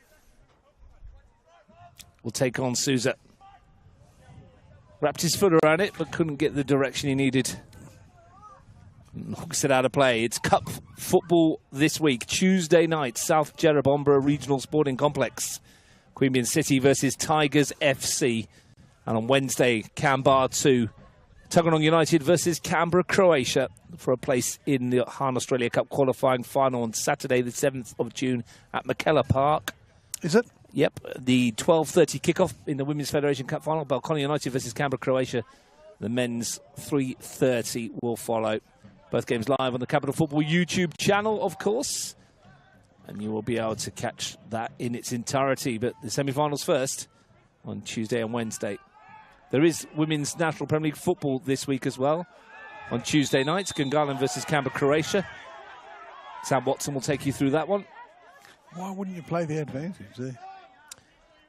will take on Souza. Wrapped his foot around it, but couldn't get the direction he needed. knocks it out of play. It's cup football this week, Tuesday night, South Jerrabomberra Regional Sporting Complex. Queanbeyan City versus Tigers FC. And on Wednesday, Canberra 2. Tuggeranong United versus Canberra Croatia for a place in the Han Australia Cup qualifying final on Saturday, the 7th of June at McKellar Park. Is it? Yep. The 12:30 kickoff in the Women's Federation Cup final. Balcony United versus Canberra Croatia. The men's 3:30 will follow. Both games live on the Capital Football YouTube channel, of course. And you will be able to catch that in its entirety. But the semi-finals first on Tuesday and Wednesday. There is Women's National Premier League football this week as well. On Tuesday nights, Gungahlin versus Canberra Croatia. Sam Watson will take you through that one. Why wouldn't you play the advantage there?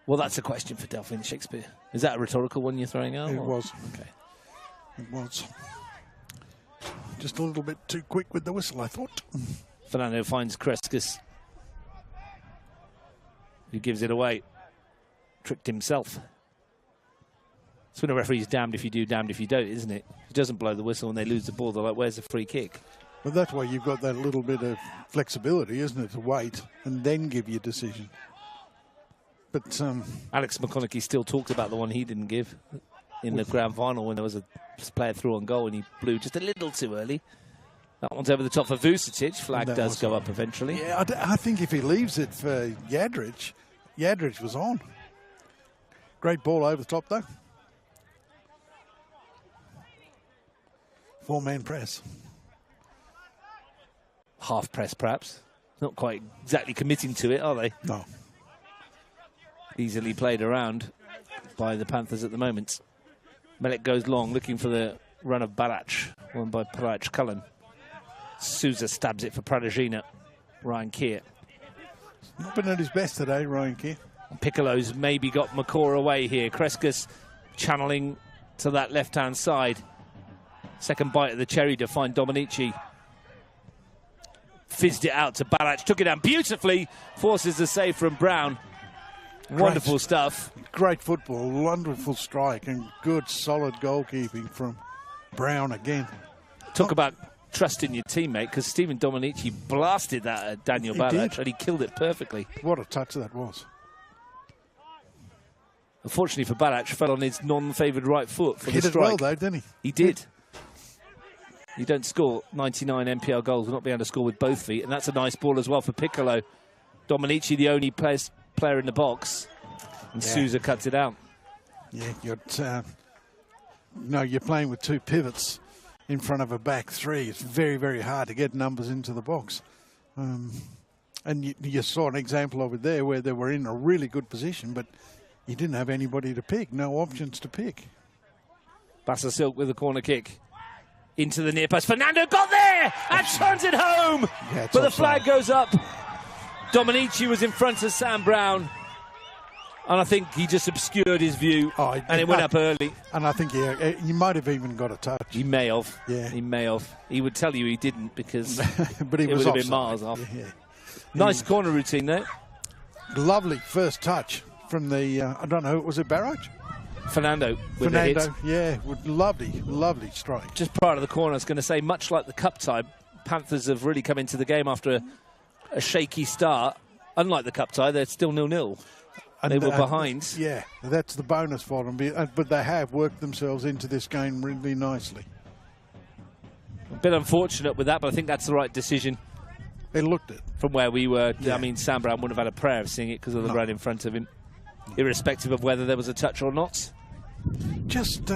Well, that's a question for Delphine Shakespeare. Is that a rhetorical one you're throwing out? It was. Okay. It was. Just a little bit too quick with the whistle, I thought. Fernando finds Kreskas, who gives it away. Tricked himself. It's when a referee's damned if you do, damned if you don't, isn't it? He doesn't blow the whistle and they lose the ball. They're like, where's the free kick? But that's why you've got that little bit of flexibility, isn't it, to wait and then give your decision. But Alex McConaughey still talked about the one he didn't give in the grand final when there was a player through on goal and he blew just a little too early. That one's over the top for Vucetic. Flag does go up eventually. Yeah, I think if he leaves it for Yadrich, Yadrich was on. Great ball over the top, though. Four-man press. Half press, perhaps. Not quite exactly committing to it, are they? No. Easily played around by the Panthers at the moment. Melek goes long, looking for the run of Barach, won by Parach Cullen. Souza stabs it for Pradajina. Ryan Keir. Not been at his best today, Ryan Keir. Piccolo's maybe got McCaw away here. Kreskas channeling to that left-hand side. Second bite of the cherry to find Dominici. Fizzed it out to Barach, took it down beautifully, forces the save from Brown. Wonderful stuff. Great football, wonderful strike, and good, solid goalkeeping from Brown again. Talk about trusting your teammate, because Stephen Dominici blasted that at Daniel Barach, and he killed it perfectly. What a touch that was. Unfortunately for Barach, fell on his non-favoured right foot for Hit the strike. it well, though, didn't he? He did. You don't score 99 NPL goals, will not be able to score with both feet, and that's a nice ball as well for Piccolo. Dominici, the only player in the box, and Souza cuts it out. Yeah, you're playing with two pivots in front of a back three. It's very, very hard to get numbers into the box. And you saw an example of it there where they were in a really good position, but you didn't have anybody to pick, no options to pick. Bassa Silk with a corner kick. Into the near post. Fernando got there and turns it home. Yeah, but the flag goes up. Dominici was in front of Sam Brown. And I think he just obscured his view. And it went up early. And I think he might have even got a touch. He may have. Yeah. He may have. He would tell you he didn't because but he it was would have been miles off. Yeah. Nice corner routine there. Lovely first touch from the, I don't know, was it Barrage? Fernando with the hit. Yeah, lovely strike. Just prior to the corner, I was going to say, much like the cup tie, Panthers have really come into the game after a shaky start. Unlike the cup tie, they're still 0-0. They were behind. Yeah, that's the bonus for them. But they have worked themselves into this game really nicely. A bit unfortunate with that, but I think that's the right decision. They looked it. From where we were, Yeah. I mean, Sam Brown wouldn't have had a prayer of seeing it because of the run in front of him, irrespective of whether there was a touch or not. Just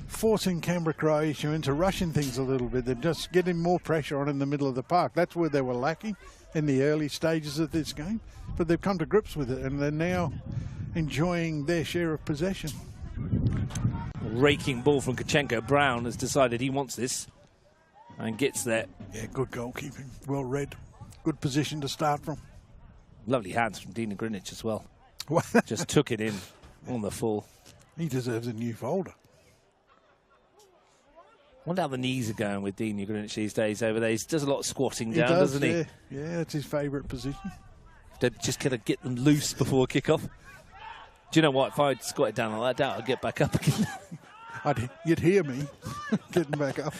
forcing Canberra Croatia into rushing things a little bit. They're just getting more pressure on in the middle of the park. That's where they were lacking in the early stages of this game. But they've come to grips with it, and they're now enjoying their share of possession. Raking ball from Kachenko. Brown has decided he wants this and gets there. Yeah, good goalkeeping. Well read. Good position to start from. Lovely hands from Dean Greenwich as well. Just took it in on the full. He deserves a new folder. Wonder how the knees are going with Dean Greenwich these days over there. He does a lot of squatting down, doesn't he? Yeah, that's his favourite position. To just kind of get them loose before kickoff. Do you know what? If I squatted down like that, I'd get back up again. You'd hear me getting back up.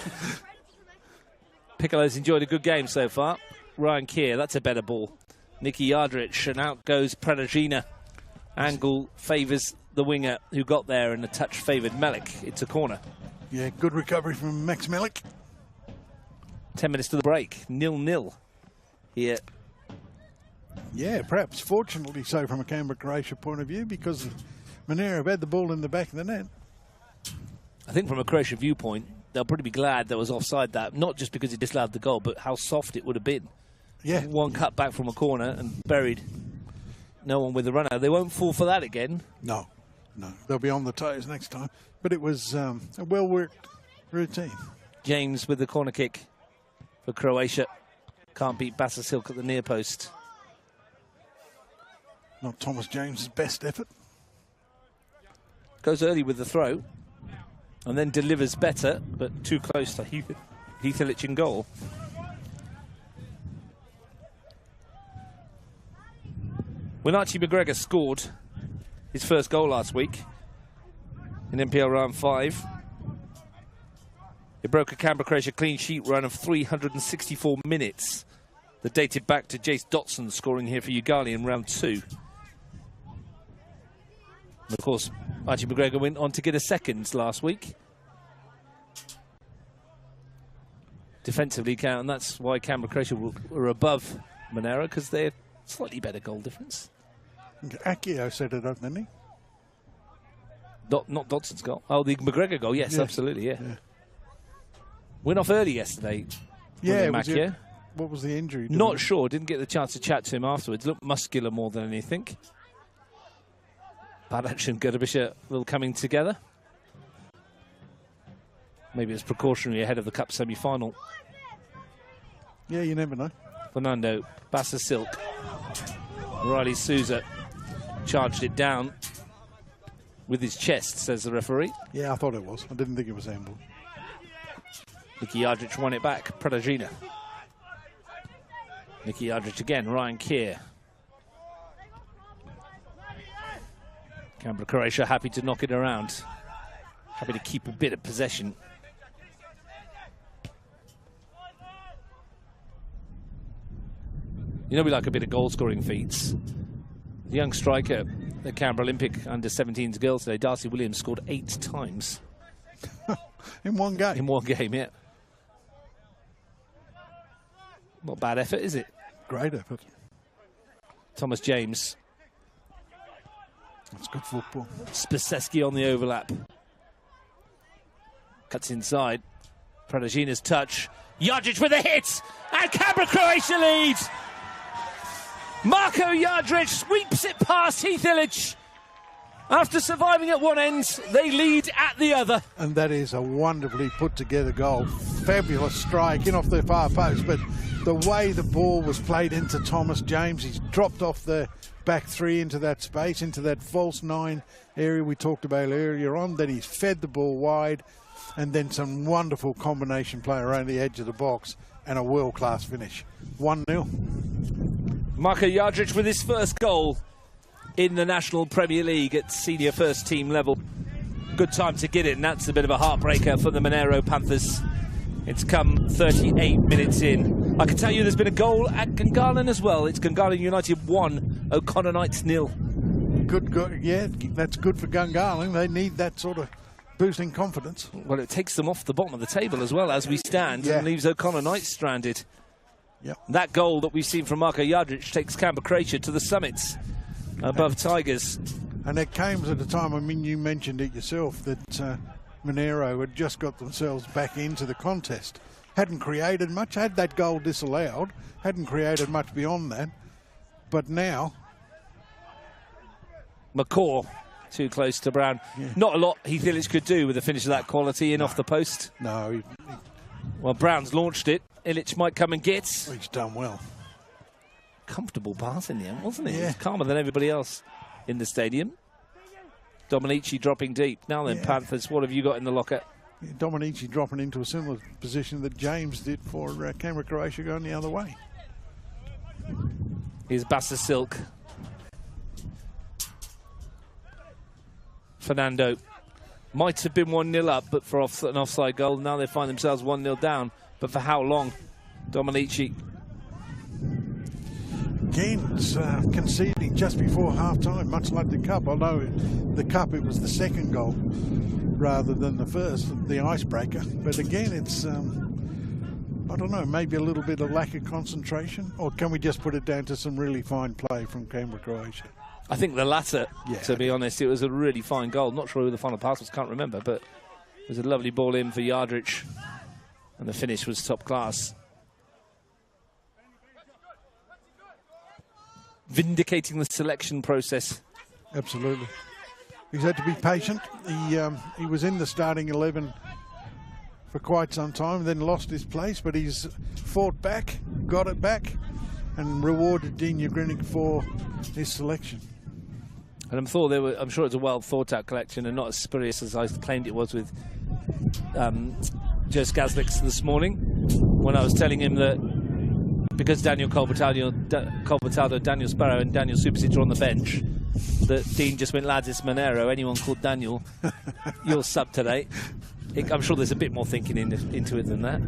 Piccolo's enjoyed a good game so far. Ryan Keir, that's a better ball. Nicky Yardrich, and out goes Pradajina. Angle favours the winger who got there, and the touch favoured Melik. It's a corner. Yeah, good recovery from Max Melik. 10 minutes to the break. 0-0 here. Yeah, perhaps fortunately so from a Canberra Croatia point of view, because Monaro have had the ball in the back of the net. I think from a Croatia viewpoint, they'll probably be glad there was offside that, not just because he disallowed the goal, but how soft it would have been. Yeah. One cut back from a corner and buried. No one with the runner. They won't fall for that again. No. They'll be on the toes next time. But it was a well-worked routine. James with the corner kick for Croatia. Can't beat Silk at the near post. Not Thomas James's best effort. Goes early with the throw. And then delivers better, but too close to Heathilic in goal. When Archie McGregor scored his first goal last week in NPL round 5, it broke a Canberra Croatia clean sheet run of 364 minutes that dated back to Jace Dotson scoring here for Ugali in round 2. And of course, Archie McGregor went on to get a second last week. Defensively count, and that's why Canberra Croatia were above Monaro, because they're slightly better goal difference. Akio set it up, didn't he? Not Dotson's goal. Oh, the McGregor goal. Yes, absolutely, yeah. Went off early yesterday. Yeah, what was the injury? Not sure. Didn't get the chance to chat to him afterwards. Looked muscular more than anything. Badac and Gurbish a little coming together. Maybe it's precautionary ahead of the Cup semi-final. Yeah, you never know. Fernando, Silk, Riley Souza charged it down with his chest, says the referee. Yeah, I thought it was. I didn't think it was handball. Nicky Yardrich won it back. Pradajina. Nicky Yardrich again. Ryan Keir. Canberra Croatia happy to knock it around. Happy to keep a bit of possession. You know we like a bit of goal-scoring feats. The young striker, the Canberra Olympic under-17s girls today, Darcy Williams, scored 8 times. In one game? In one game, yeah. Not bad effort, is it? Great effort. Thomas James. That's good football. Spaseski on the overlap. Cuts inside. Pradajina's touch. Yardrich with a hit! And Canberra Croatia leads! Marko Yardrich sweeps it past Heathilic. After surviving at one end, they lead at the other. And that is a wonderfully put-together goal. Fabulous strike in off the far post, but the way the ball was played into Thomas James, he's dropped off the back three into that space, into that false 9 area we talked about earlier on. Then he's fed the ball wide, and then some wonderful combination play around the edge of the box, and a world-class finish. 1-0. Marko Yardrich with his first goal in the National Premier League at senior first team level. Good time to get it, and that's a bit of a heartbreaker for the Monaro Panthers. It's come 38 minutes in. I can tell you there's been a goal at Gungahlin as well. It's Gungahlin United 1, O'Connor Knights 0. Good, yeah, that's good for Gungahlin. They need that sort of boosting confidence. Well, it takes them off the bottom of the table as well as we stand, and leaves O'Connor Knights stranded. Yep. That goal that we've seen from Marko Yardrich takes Canberra Croatia to the summits above Tigers. And it came at a time, I mean, you mentioned it yourself, that Monaro had just got themselves back into the contest. Hadn't created much, had that goal disallowed, hadn't created much beyond that. But now... McCaw, too close to Brown. Yeah. Not a lot Heathilic could do with a finish of that quality off the post. No. Well, Brown's launched it. Illich might come and get. He's done well. Comfortable pass in the end, wasn't it? Yeah. He was calmer than everybody else in the stadium. Dominici dropping deep. Now then, Panthers, what have you got in the locker? Yeah, Dominici dropping into a similar position that James did for Canberra Croatia going the other way. Here's Silk. Fernando. Might have been 1-0 up, but for an offside goal. Now they find themselves 1-0 down. But for how long? Dominici. Again, it's conceding just before half-time, much like the Cup. Although the Cup, it was the second goal rather than the first, the icebreaker. But again, it's, I don't know, maybe a little bit of lack of concentration? Or can we just put it down to some really fine play from Canberra Croatia? I think the latter, to be honest. It was a really fine goal. Not sure who the final pass was, can't remember, but it was a lovely ball in for Yardrich. And the finish was top class. Vindicating the selection process. Absolutely. He's had to be patient. He was in the starting 11 for quite some time, then lost his place, but he's fought back, got it back, and rewarded Dean Ugrinik for his selection. And I'm sure it's a well thought out collection and not as spurious as I claimed it was with Joe Skazliks this morning, when I was telling him that because Daniel Colbertaldo, Daniel Sparrow and Daniel Subasic are on the bench, that Dean just went, lads, it's Monaro. Anyone called Daniel, you're sub today. I'm sure there's a bit more thinking into it than that.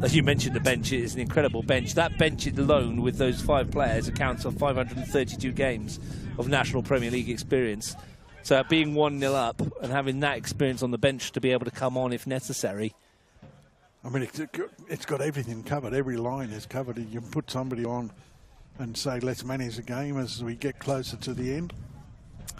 As you mentioned, the bench is an incredible bench. That bench alone, with those 5 players, accounts for 532 games of National Premier League experience. So being 1-0 up and having that experience on the bench to be able to come on if necessary. I mean, it's got everything covered. Every line is covered. You can put somebody on and say, let's manage the game as we get closer to the end.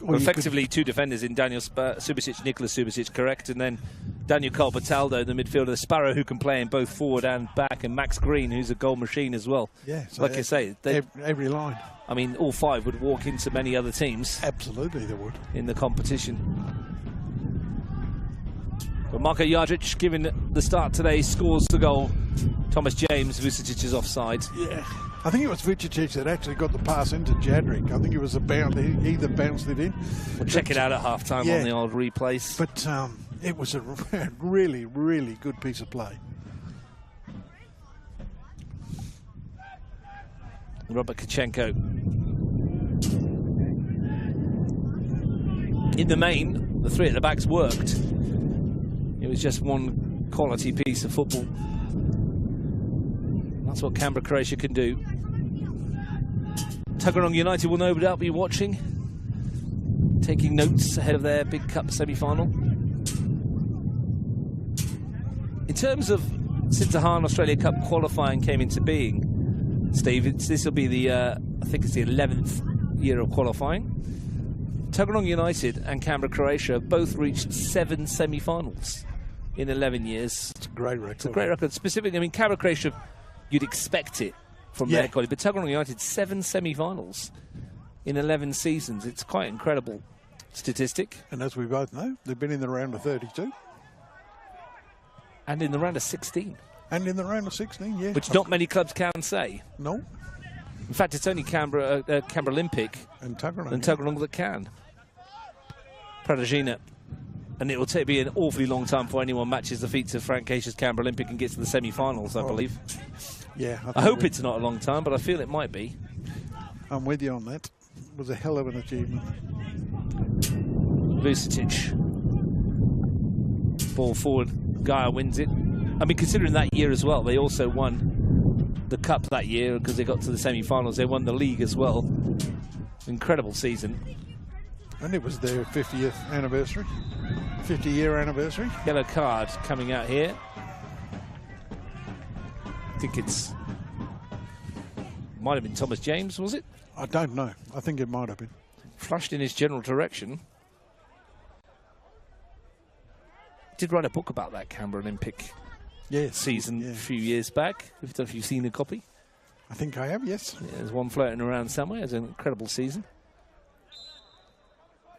Well, effectively, 2 defenders in Daniel Subasic, Nicholas Subasic, correct, and then Daniel Colbertaldo, the midfielder, Sparrow, who can play in both forward and back, and Max Green, who's a goal machine as well. Yeah, so like I say, every line. I mean, all 5 would walk into many other teams. Absolutely, they would in the competition. But Marko Jardric, given the start today, scores the goal. Thomas James, Vucetic is offside. Yeah. I think it was Vucetic that actually got the pass into Jadric. I think it was a bounce. He either bounced it in. We'll check it out at half-time on the old replays. But it was a really, really good piece of play. Robert Kachenko. In the main, the 3 at the backs worked. It was just one quality piece of football. That's what Canberra Croatia can do. Tuggeranong United will no doubt be watching, taking notes ahead of their big cup semi-final. In terms of since the Hahn Australia Cup qualifying came into being, Steve, this will be the I think it's the 11th year of qualifying. Tuggeranong United and Canberra Croatia both reached 7 semi-finals in 11 years. It's a great record. It's a great record. Specifically, I mean, Canberra Croatia, you'd expect it from their quality, but Tuggeranong United 7 semi-finals in 11 seasons. It's quite incredible statistic. And as we both know, they've been in the round of 32. And in the round of 16. And in the round of 16, yeah. Which not many clubs can say. No. In fact, it's only Canberra Olympic and Tuggeranong that can. Pradajina. And it will be an awfully long time before anyone matches the feats of Frank Keisha's Canberra Olympic and gets to the semi-finals, I believe. Yeah. I hope it's not a long time, but I feel it might be. I'm with you on that. It was a hell of an achievement. Vucetic. Ball forward. Gaia wins it. I mean, considering that year as well, they also won the cup that year because they got to the semi-finals. They won the league as well. Incredible season. And it was their 50th anniversary. 50-year anniversary. Yellow card coming out here. I think it's... might have been Thomas James, was it? I don't know. I think it might have been. Flushed in his general direction. Did write a book about that Canberra Olympic season a few years back. I don't know if you've seen a copy. I think I have, yes. Yeah, there's one floating around somewhere. It's an incredible season.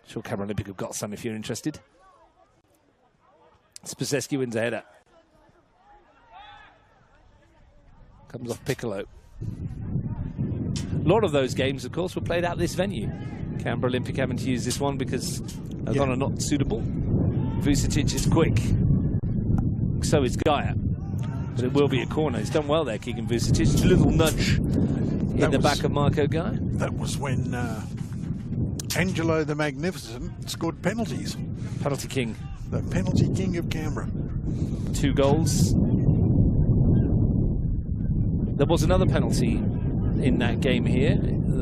Sure, Canberra Olympic have got some if you're interested. Spaseski wins a header. Comes off Piccolo. A lot of those games, of course, were played at this venue. Canberra Olympic having to use this one because O'Connor not suitable. Vucetic is quick. So is Gaia. But it will be a corner. He's done well there, Keegan Vucetic. A little nudge in the back of Marko Gaia. That was when Angelo the Magnificent scored penalties. Penalty king. The penalty king of Canberra. 2 goals. There was another penalty in that game here.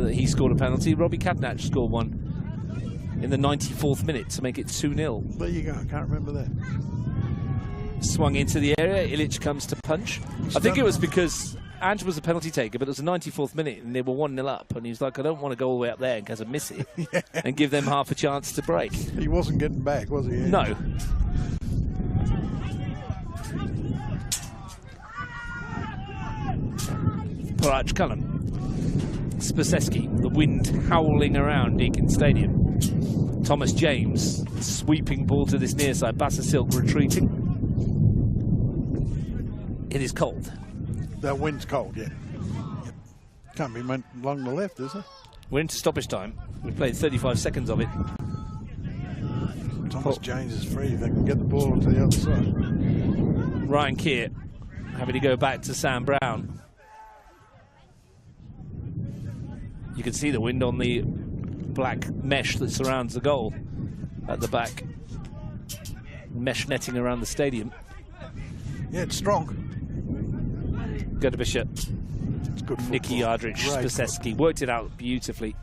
He scored a penalty. Robbie Cadnach scored one in the 94th minute to make it 2-0. There you go. I can't remember that. Swung into the area. Illich comes to punch. I think it was because Ange was a penalty taker, but it was the 94th minute and they were 1-0 up. And he was like, I don't want to go all the way up there in case I miss it and give them half a chance to break. He wasn't getting back, was he? No. Parach Cullen. Spaseski, the wind howling around Deakin Stadium. Thomas James, sweeping ball to this near side. Silk retreating. It is cold. That wind's cold, yeah. Yep. Can't be meant along the left, is it? We're into stoppage time. We played 35 seconds of it. Thomas James is free if they can get the ball onto the other side. Ryan Keir having to go back to Sam Brown. You can see the wind on the black mesh that surrounds the goal at the back. Mesh netting around the stadium. Yeah, it's strong. Go to Bishop. It's good football. Nicky Yardridge, Spaseski worked it out beautifully.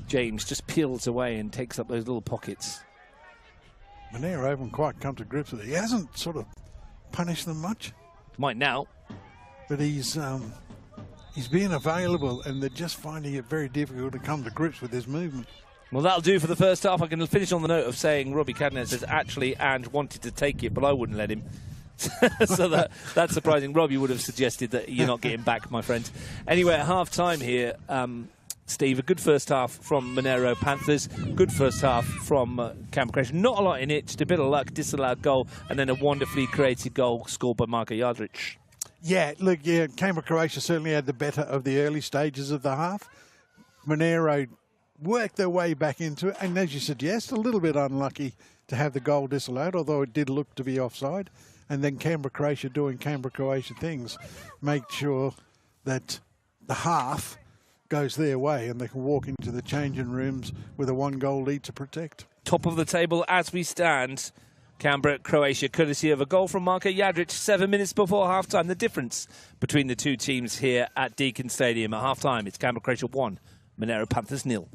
James just peels away and takes up those little pockets. Monaro haven't quite come to grips with it. He hasn't sort of punished them much. Might now. But he's being available and they're just finding it very difficult to come to grips with his movement. Well, that'll do for the first half. I can finish on the note of saying Robbie Cadnach says actually Ange wanted to take it, but I wouldn't let him. So that's surprising. Robbie would have suggested that you're not getting back, my friend. Anyway, at half-time here, Steve, a good first half from Monaro Panthers, good first half from Canberra Croatia. Not a lot in it, just a bit of luck, disallowed goal, and then a wonderfully created goal scored by Marko Jadric. Yeah, look, yeah, Canberra Croatia certainly had the better of the early stages of the half. Monaro worked their way back into it, and as you suggest, a little bit unlucky to have the goal disallowed, although it did look to be offside. And then Canberra Croatia doing Canberra Croatia things, make sure that the half goes their way and they can walk into the changing rooms with a 1-goal lead to protect. Top of the table as we stand, Canberra Croatia, courtesy of a goal from Marko Jadric 7 minutes before half-time. The difference between the two teams here at Deakin Stadium at half-time, it's Canberra Croatia 1, Monaro Panthers 0.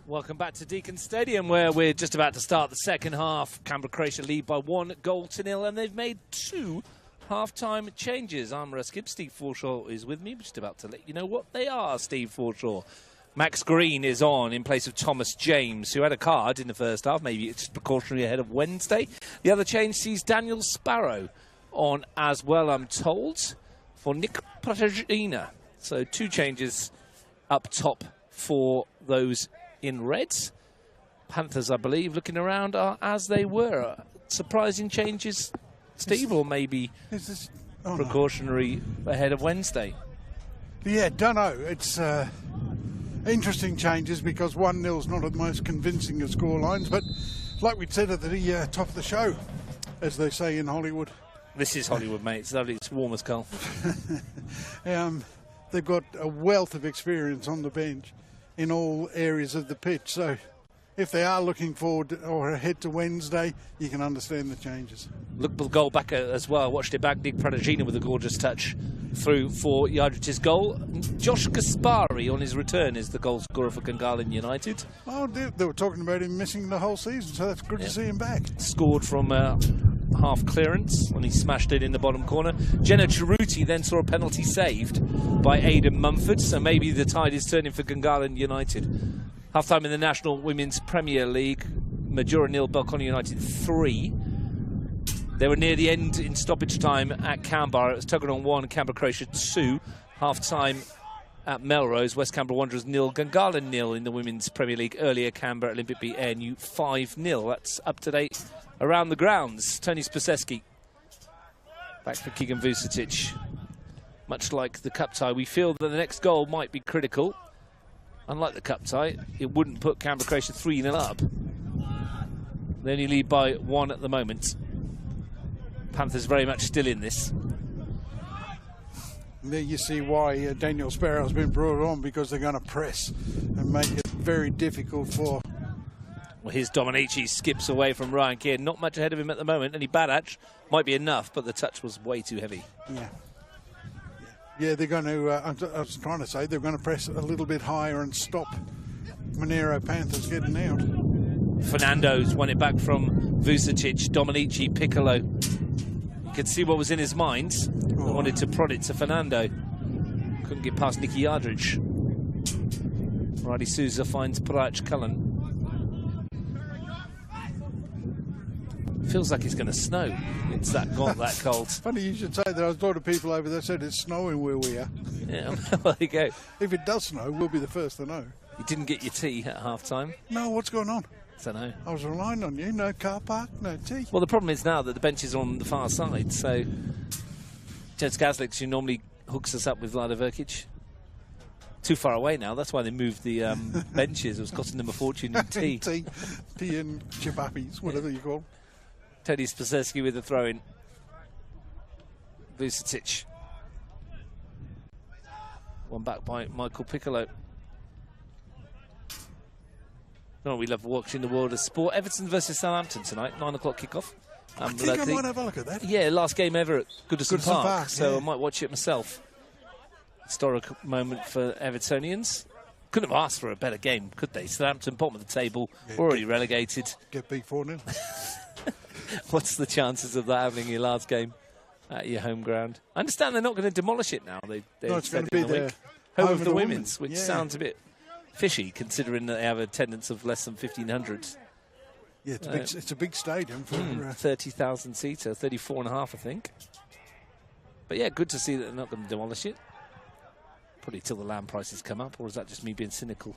Welcome back to Deakin Stadium, where we're just about to start the second half. Canberra Croatia lead by 1-0, and they've made 2 half-time changes. I'm Russ Gibbs. Steve Forshaw is with me. We're just about to let you know what they are, Steve Forshaw. Max Green is on in place of Thomas James, who had a card in the first half. Maybe it's precautionary ahead of Wednesday. The other change sees Daniel Sparrow on as well, I'm told, for Nick Patagina. So 2 changes up top for those in reds. Panthers, I believe, looking around, are as they were. Surprising changes, Steve, or maybe precautionary ahead of Wednesday? Yeah, don't know. It's interesting changes because 1-0 is not the most convincing of scorelines, but like we said at the top of the show, as they say in Hollywood. This is Hollywood, mate. It's lovely. It's warm as coal. They've got a wealth of experience on the bench in all areas of the pitch. So if they are looking forward or ahead to Wednesday, you can understand the changes. Look, the goal back as well. Watched it back. Nick Patagina with a gorgeous touch through for Yardrich's goal. Josh Gaspari on his return is the goal scorer for Gungahlin United. Oh, they were talking about him missing the whole season, so that's good to see him back. Scored from half clearance when he smashed it in the bottom corner. Jenna Cheruti then saw a penalty saved by Aidan Mumford, so maybe the tide is turning for Gungahlin United. Half-time in the National Women's Premier League, Majura 0, Belconnen United 3. They were near the end in stoppage time at Canberra. It was Tuggeranong 1, Canberra Croatia 2. Half-time at Melrose, West Canberra Wanderers 0, Gungahlin 0 in the Women's Premier League. Earlier, Canberra Olympic beat ANU 5-0. That's up to date around the grounds. Tony Spaseski back for Keegan Vucetic. Much like the cup tie, we feel that the next goal might be critical. Unlike the cup tie, it wouldn't put Canberra Croatia 3-0 up. They only lead by 1 at the moment. Panthers very much still in this. There you see why Daniel Sparrow's been brought on, because they're going to press and make it very difficult for... Well, here's Dominici, skips away from Ryan Keir. Not much ahead of him at the moment. Only Badach might be enough, but the touch was way too heavy. Yeah, they're going to, I was trying to say, they're going to press a little bit higher and stop Monaro Panthers getting out. Fernando's won it back from Vucetic, Dominici, Piccolo. You could see what was in his mind. He wanted to prod it to Fernando. Couldn't get past Nicky Yardridge. Riley Souza finds Praich Cullen. Feels like it's going to snow. It's got that cold. Funny you should say that. I was talking to people over there said it's snowing where we are. Yeah, well, there you go. If it does snow, we'll be the first to know. You didn't get your tea at half-time? No, what's going on? I don't know. I was relying on you. No car park, no tea. Well, the problem is now that the benches are on the far side, so Jens Gazlic, who normally hooks us up with Vlada Verkic, too far away now. That's why they moved the benches. It was costing them a fortune in tea. Tea and chibappies, whatever you call them. Tony Spaseski with the throw-in. Vucetic. One back by Michael Piccolo. Oh, we love watching the world of sport. Everton versus Southampton tonight, 9 o'clock kickoff. I think I might have a look at that. Yeah, last game ever at Goodison Park, so yeah. I might watch it myself. Historic moment for Evertonians. Couldn't have asked for a better game, could they? Southampton, bottom of the table, already relegated. Get beat 4-0. What's the chances of that happening in your last game at your home ground? I understand they're not going to demolish it now. No, it's going to be the home of the women's, which sounds a bit fishy, considering that they have a attendance of less than 1,500. Yeah, it's a big stadium for 30,000 seater, 34.5, I think. But yeah, good to see that they're not going to demolish it. Probably till the land prices come up, or is that just me being cynical?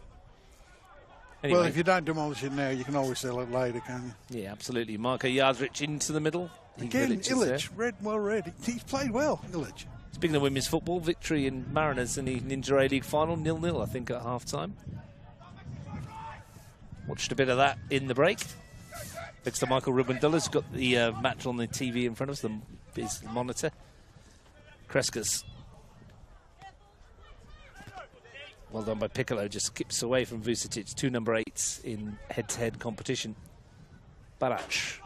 Anyway. Well, if you don't demolish it now, you can always sell it later, can't you? Yeah, absolutely. Marko Jardric into the middle. Again, Illich, well read. He's played well, Illich. Speaking of women's football, victory in Mariners in the Ninja A-League final, 0-0, I think, at half-time. Watched a bit of that in the break. Thanks to Michael Rubendulla's got the match on the TV in front of us, his monitor. Kreskas. Well done by Piccolo, just skips away from Vucetic, 2 number 8s in head-to-head competition. Barach.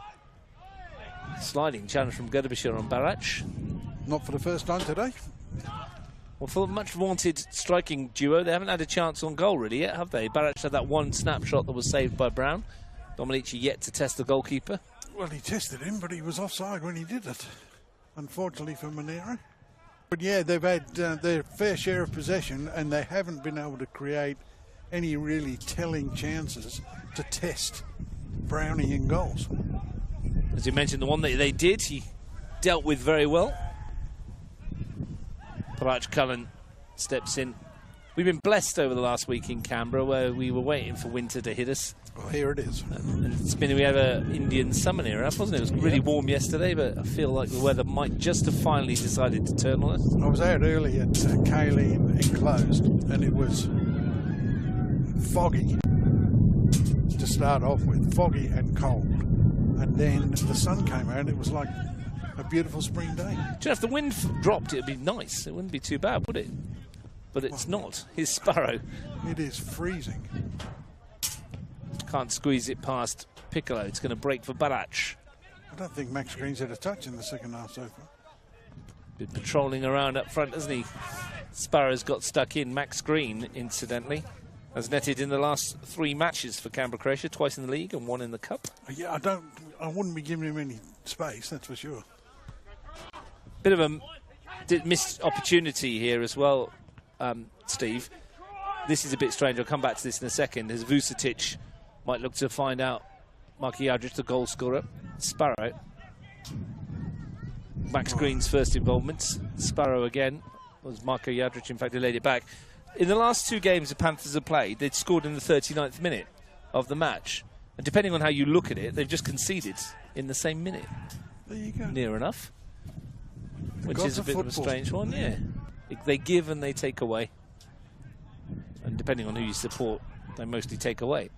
Sliding challenge from Gudabashir on Barach. Not for the first time today. Well, for the much vaunted striking duo, they haven't had a chance on goal really yet, have they? Barac had that one snapshot that was saved by Brown. Dominici yet to test the goalkeeper. Well, he tested him, but he was offside when he did it, unfortunately for Monaro. But yeah, they've had their fair share of possession, and they haven't been able to create any really telling chances to test Brownie in goals. As you mentioned, the one that they did, he dealt with very well. Parach Cullen steps in. We've been blessed over the last week in Canberra, where we were waiting for winter to hit us. Well, here it is. And it's been, we had an Indian summer near enough, wasn't it? It was really warm yesterday, but I feel like the weather might just have finally decided to turn on us. I was out early at Kaylin enclosed, and it was foggy to start off with, foggy and cold. And then the sun came out, and it was like a beautiful spring day. Do you know, if the wind dropped, it'd be nice. It wouldn't be too bad, would it? But it's not. Here's Sparrow. It is freezing. Can't squeeze it past Piccolo. It's going to break for Barac. I don't think Max Green's had a touch in the second half so far. Been patrolling around up front, hasn't he? Sparrow's got stuck in. Max Green, incidentally, has netted in the last 3 matches for Canberra Croatia, twice in the league and 1 in the cup. Yeah, I wouldn't be giving him any space, that's for sure. Bit of a missed opportunity here as well, Steve. This is a bit strange. I'll come back to this in a second. As Vucetic might look to find out Marko Jadric, the goal scorer. Sparrow. Max Green's first involvement. Sparrow again. Was Marko Jadric, in fact, who laid it back. In the last 2 games the Panthers have played, they'd scored in the 39th minute of the match. And depending on how you look at it, they've just conceded in the same minute. There you go. Near enough. Which is a bit of a strange one, yeah. They give and they take away. And depending on who you support, they mostly take away.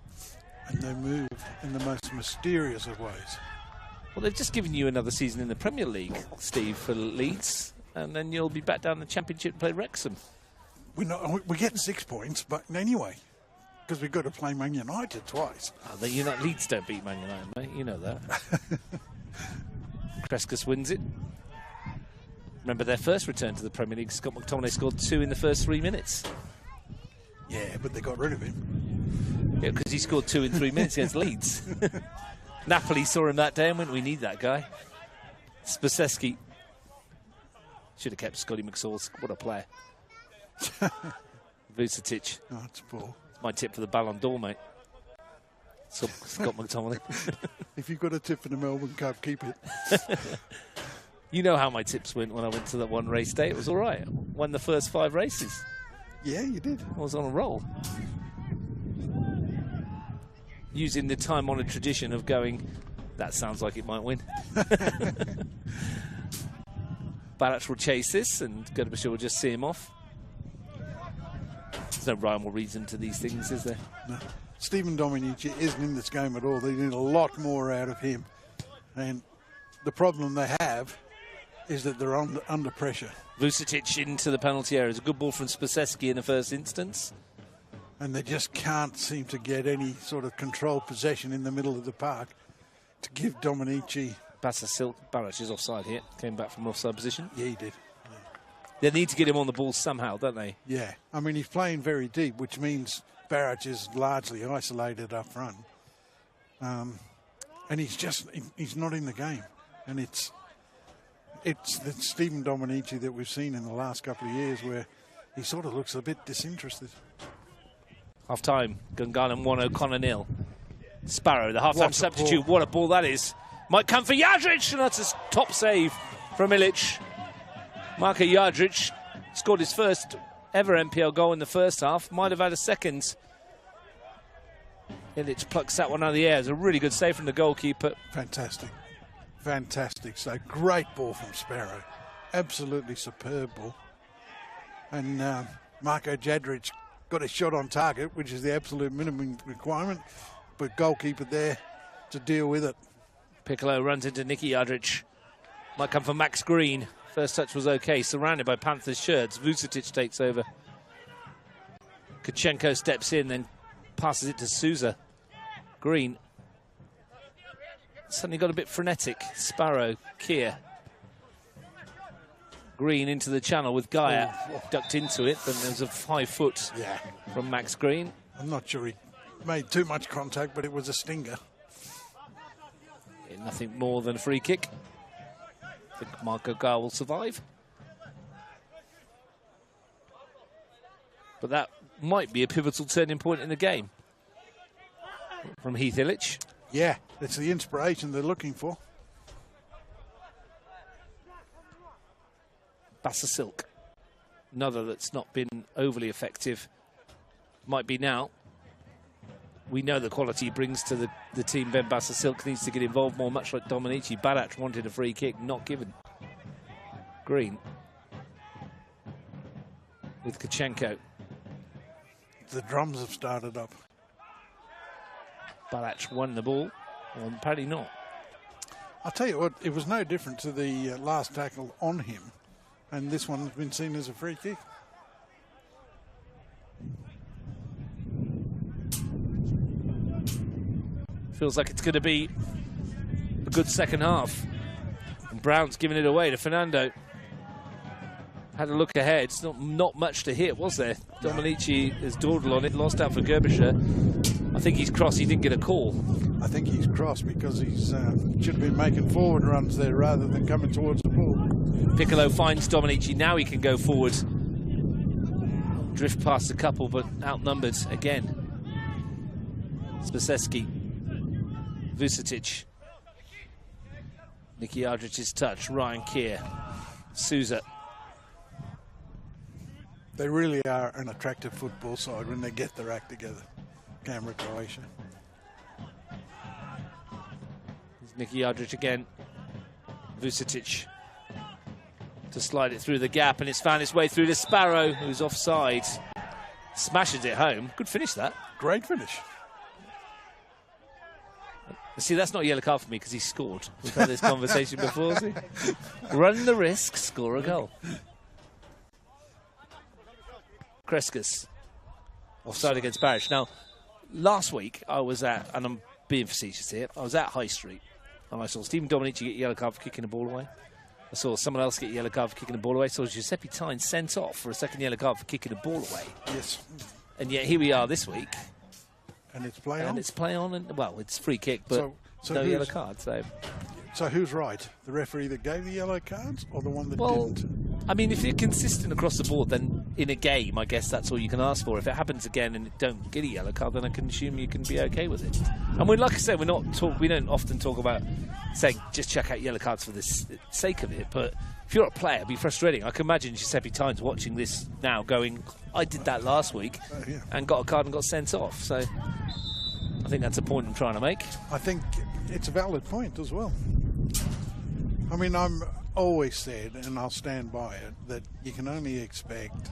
And they move in the most mysterious of ways. Well, they've just given you another season in the Premier League, Steve, for Leeds. And then you'll be back down the Championship to play Wrexham. We're getting 6 points, but anyway, because we've got to play Man United twice. Oh, Leeds don't beat Man United, mate. You know that. Crescas wins it. Remember their first return to the Premier League, Scott McTominay scored 2 in the first 3 minutes. Yeah, but they got rid of him. Yeah, because he scored 2 in 3 minutes against Leeds. Napoli saw him that day and went, we need that guy. Spaseski. Should have kept Scotty McSauce. What a player. Vucetic. Oh, it's poor. My tip for the Ballon d'Or, mate. Scott McTominay. If you've got a tip for the Melbourne Cup, keep it. You know how my tips went when I went to that one race day. It was all right. Won the first 5 races. Yeah, you did. I was on a roll. Using the time-honoured tradition of going, that sounds like it might win. Barac will chase this, and Gudabashir will just see him off. There's no rhyme or reason to these things, is there? No. Stephen Dominici isn't in this game at all. They need a lot more out of him. And the problem they have is that they're under pressure. Vucetic into the penalty area. It's a good ball from Spaseski in the first instance. And they just can't seem to get any sort of controlled possession in the middle of the park to give Dominici... Barac is offside here. Came back from offside position. Yeah, he did. Yeah. They need to get him on the ball somehow, don't they? Yeah. I mean, he's playing very deep, which means Barac is largely isolated up front. And he's not in the game. And it's the Stephen Dominici that we've seen in the last couple of years where he sort of looks a bit disinterested. Half-time, Gungahlin 1, O'Connor 0. Sparrow, the half-time substitute. What a ball that is. Might come for Jadric, and that's a top save from Ilic. Marko Jadric scored his first ever NPL goal in the first half. Might have had a second. Ilic plucks that one out of the air. It's a really good save from the goalkeeper. Fantastic. Fantastic. So great ball from Sparrow. Absolutely superb ball. And Marko Jadric got a shot on target, which is the absolute minimum requirement. But goalkeeper there to deal with it. Piccolo runs into Nicky Jadric. Might come from Max Green. First touch was okay. Surrounded by Panthers shirts. Vucetic takes over. Kachenko steps in, then passes it to Souza. Green. Suddenly got a bit frenetic. Sparrow, Keir. Green into the channel with Gaia. Ducked into it, but there's a 5 foot from Max Green. I'm not sure he made too much contact, but it was a stinger. Yeah, nothing more than a free kick. I think Marco Gaia will survive. But that might be a pivotal turning point in the game. From Heath Illich. Yeah, it's the inspiration they're looking for. Bassa Silk, another that's not been overly effective, might be now. We know the quality he brings to the team. Ben Bassa Silk needs to get involved more, much like Dominici. Badac wanted a free kick, not given. Green with Kachenko. The drums have started up. Badac won the ball, well, apparently not. I'll tell you what, it was no different to the last tackle on him. And this one has been seen as a free kick. Feels like it's going to be a good second half. And Brown's giving it away to Fernando. Had a look ahead. It's not much to hit, was there? Dominici has dawdled on it, lost out for Gerbischer. I think he's crossed. He didn't get a call. I think he's crossed because he's should have been making forward runs there rather than coming towards the ball. Piccolo finds Dominici. Now he can go forward. Drift past a couple, but outnumbered again. Spaseski. Vucetic. Nicky Aldrich's touch. Ryan Keir. Souza. They really are an attractive football side when they get their act together. Canberra Croatia. Nicky Aldrich again. Vucetic to slide it through the gap, and it's found its way through to Sparrow, who's offside. Smashes it home. Good finish, that. Great finish. See, that's not a yellow card for me because he scored. We've had this conversation before, see? Run the risk, score a goal. Kreskas. Offside against Barish. Now, last week I was at, and I'm being facetious here, I was at High Street and I saw Stephen Dominici get a yellow card for kicking the ball away. I saw someone else get a yellow card for kicking the ball away. I saw Giuseppe Tyne sent off for a second yellow card for kicking the ball away. Yes. And yet here we are this week. And it's play on? And it's play on, and well, it's free kick, but no yellow card. So who's right? The referee that gave the yellow cards or the one that didn't? I mean, if you're consistent across the board, then in a game, I guess that's all you can ask for. If it happens again and don't get a yellow card, then I can assume you can be okay with it. And like I said, we don't often talk about saying just check out yellow cards for the sake of it. But if you're a player, it'd be frustrating. I can imagine Giuseppe Tyne's watching this now going, I did that last week and got a card and got sent off. So I think that's a point I'm trying to make. I think it's a valid point as well. I mean, I'm always said, and I'll stand by it, that you can only expect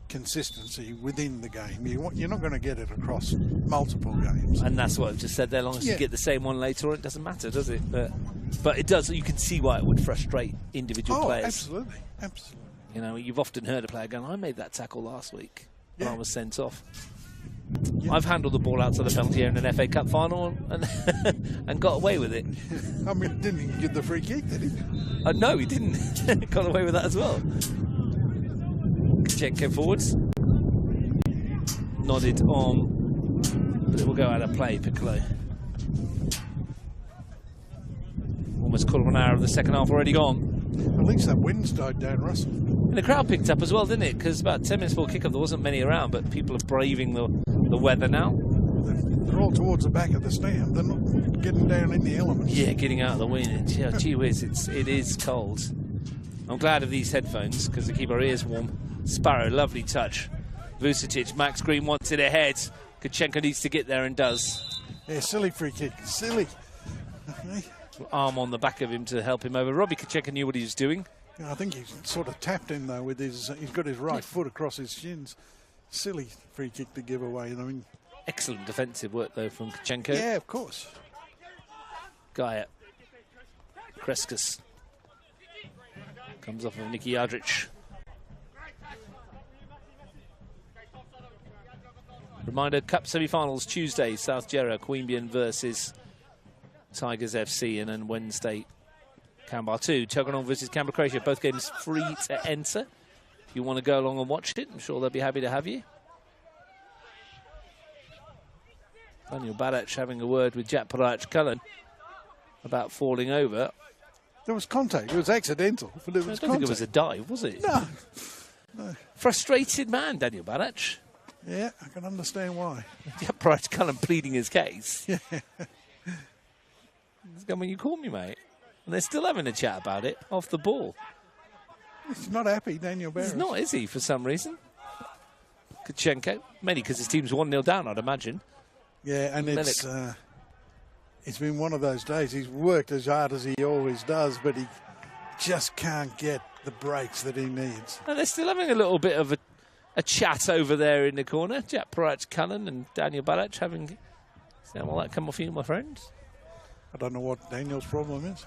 consistency within the game. You're not going to get it across multiple games. And that's what I've just said there. As long as you get the same one later on, it doesn't matter, does it? But it does. You can see why it would frustrate individual players. Absolutely. Absolutely. You know, you've often heard a player going, I made that tackle last week when I was sent off. Yeah. I've handled the ball outside the penalty area in an FA Cup final and got away with it. I mean, didn't he get the free kick, did he? No, he didn't. Got away with that as well. Kachenko forwards. Nodded on, but it will go out of play, Piccolo. Almost quarter of an hour of the second half already gone. At least that wind's died down, Russell. And the crowd picked up as well, didn't it? Because about 10 minutes before kick-off, there wasn't many around, but people are braving the weather now. They're all towards the back of the stand. They're not getting down in the elements. Yeah, getting out of the wind. Yeah, gee whiz, it is cold. I'm glad of these headphones because they keep our ears warm. Sparrow, lovely touch. Vucetic, Max Green wants it ahead. Kachenko needs to get there and does. Yeah, silly free kick. Silly. Arm on the back of him to help him over. Robbie Kachenko knew what he was doing. Yeah, I think he's sort of tapped in though with his. He's got his right foot across his shins. Silly free kick to give away. I mean, excellent defensive work though from Kachenko. Yeah, of course. Gaia. Kreskas. Comes off of Nicky Aldrich. Reminder, Cup semi-finals Tuesday, South Jarrah, Queanbeyan versus Tigers FC, and then Wednesday, Canberra 2, Tuggeranong versus Canberra Croatia. Both games free to enter. If you want to go along and watch it, I'm sure they'll be happy to have you. Daniel Badac having a word with Jack Parach-Cullen about falling over. There was contact. It was accidental, but it was I don't think it was a dive, was it? No. Frustrated man, Daniel Badac. Yeah, I can understand why. Jack Parach-Cullen pleading his case. Yeah. He's going, well, you call me, mate. And they're still having a chat about it off the ball. He's not happy, Daniel Barris. He's not, is he, for some reason? Kachenko, mainly because his team's 1-0 down, I'd imagine. Yeah, and it's been one of those days. He's worked as hard as he always does, but he just can't get the breaks that he needs. And they're still having a little bit of a chat over there in the corner. Jack Parach-Cullen and Daniel Badac having... Will that come off you, my friends? I don't know what Daniel's problem is.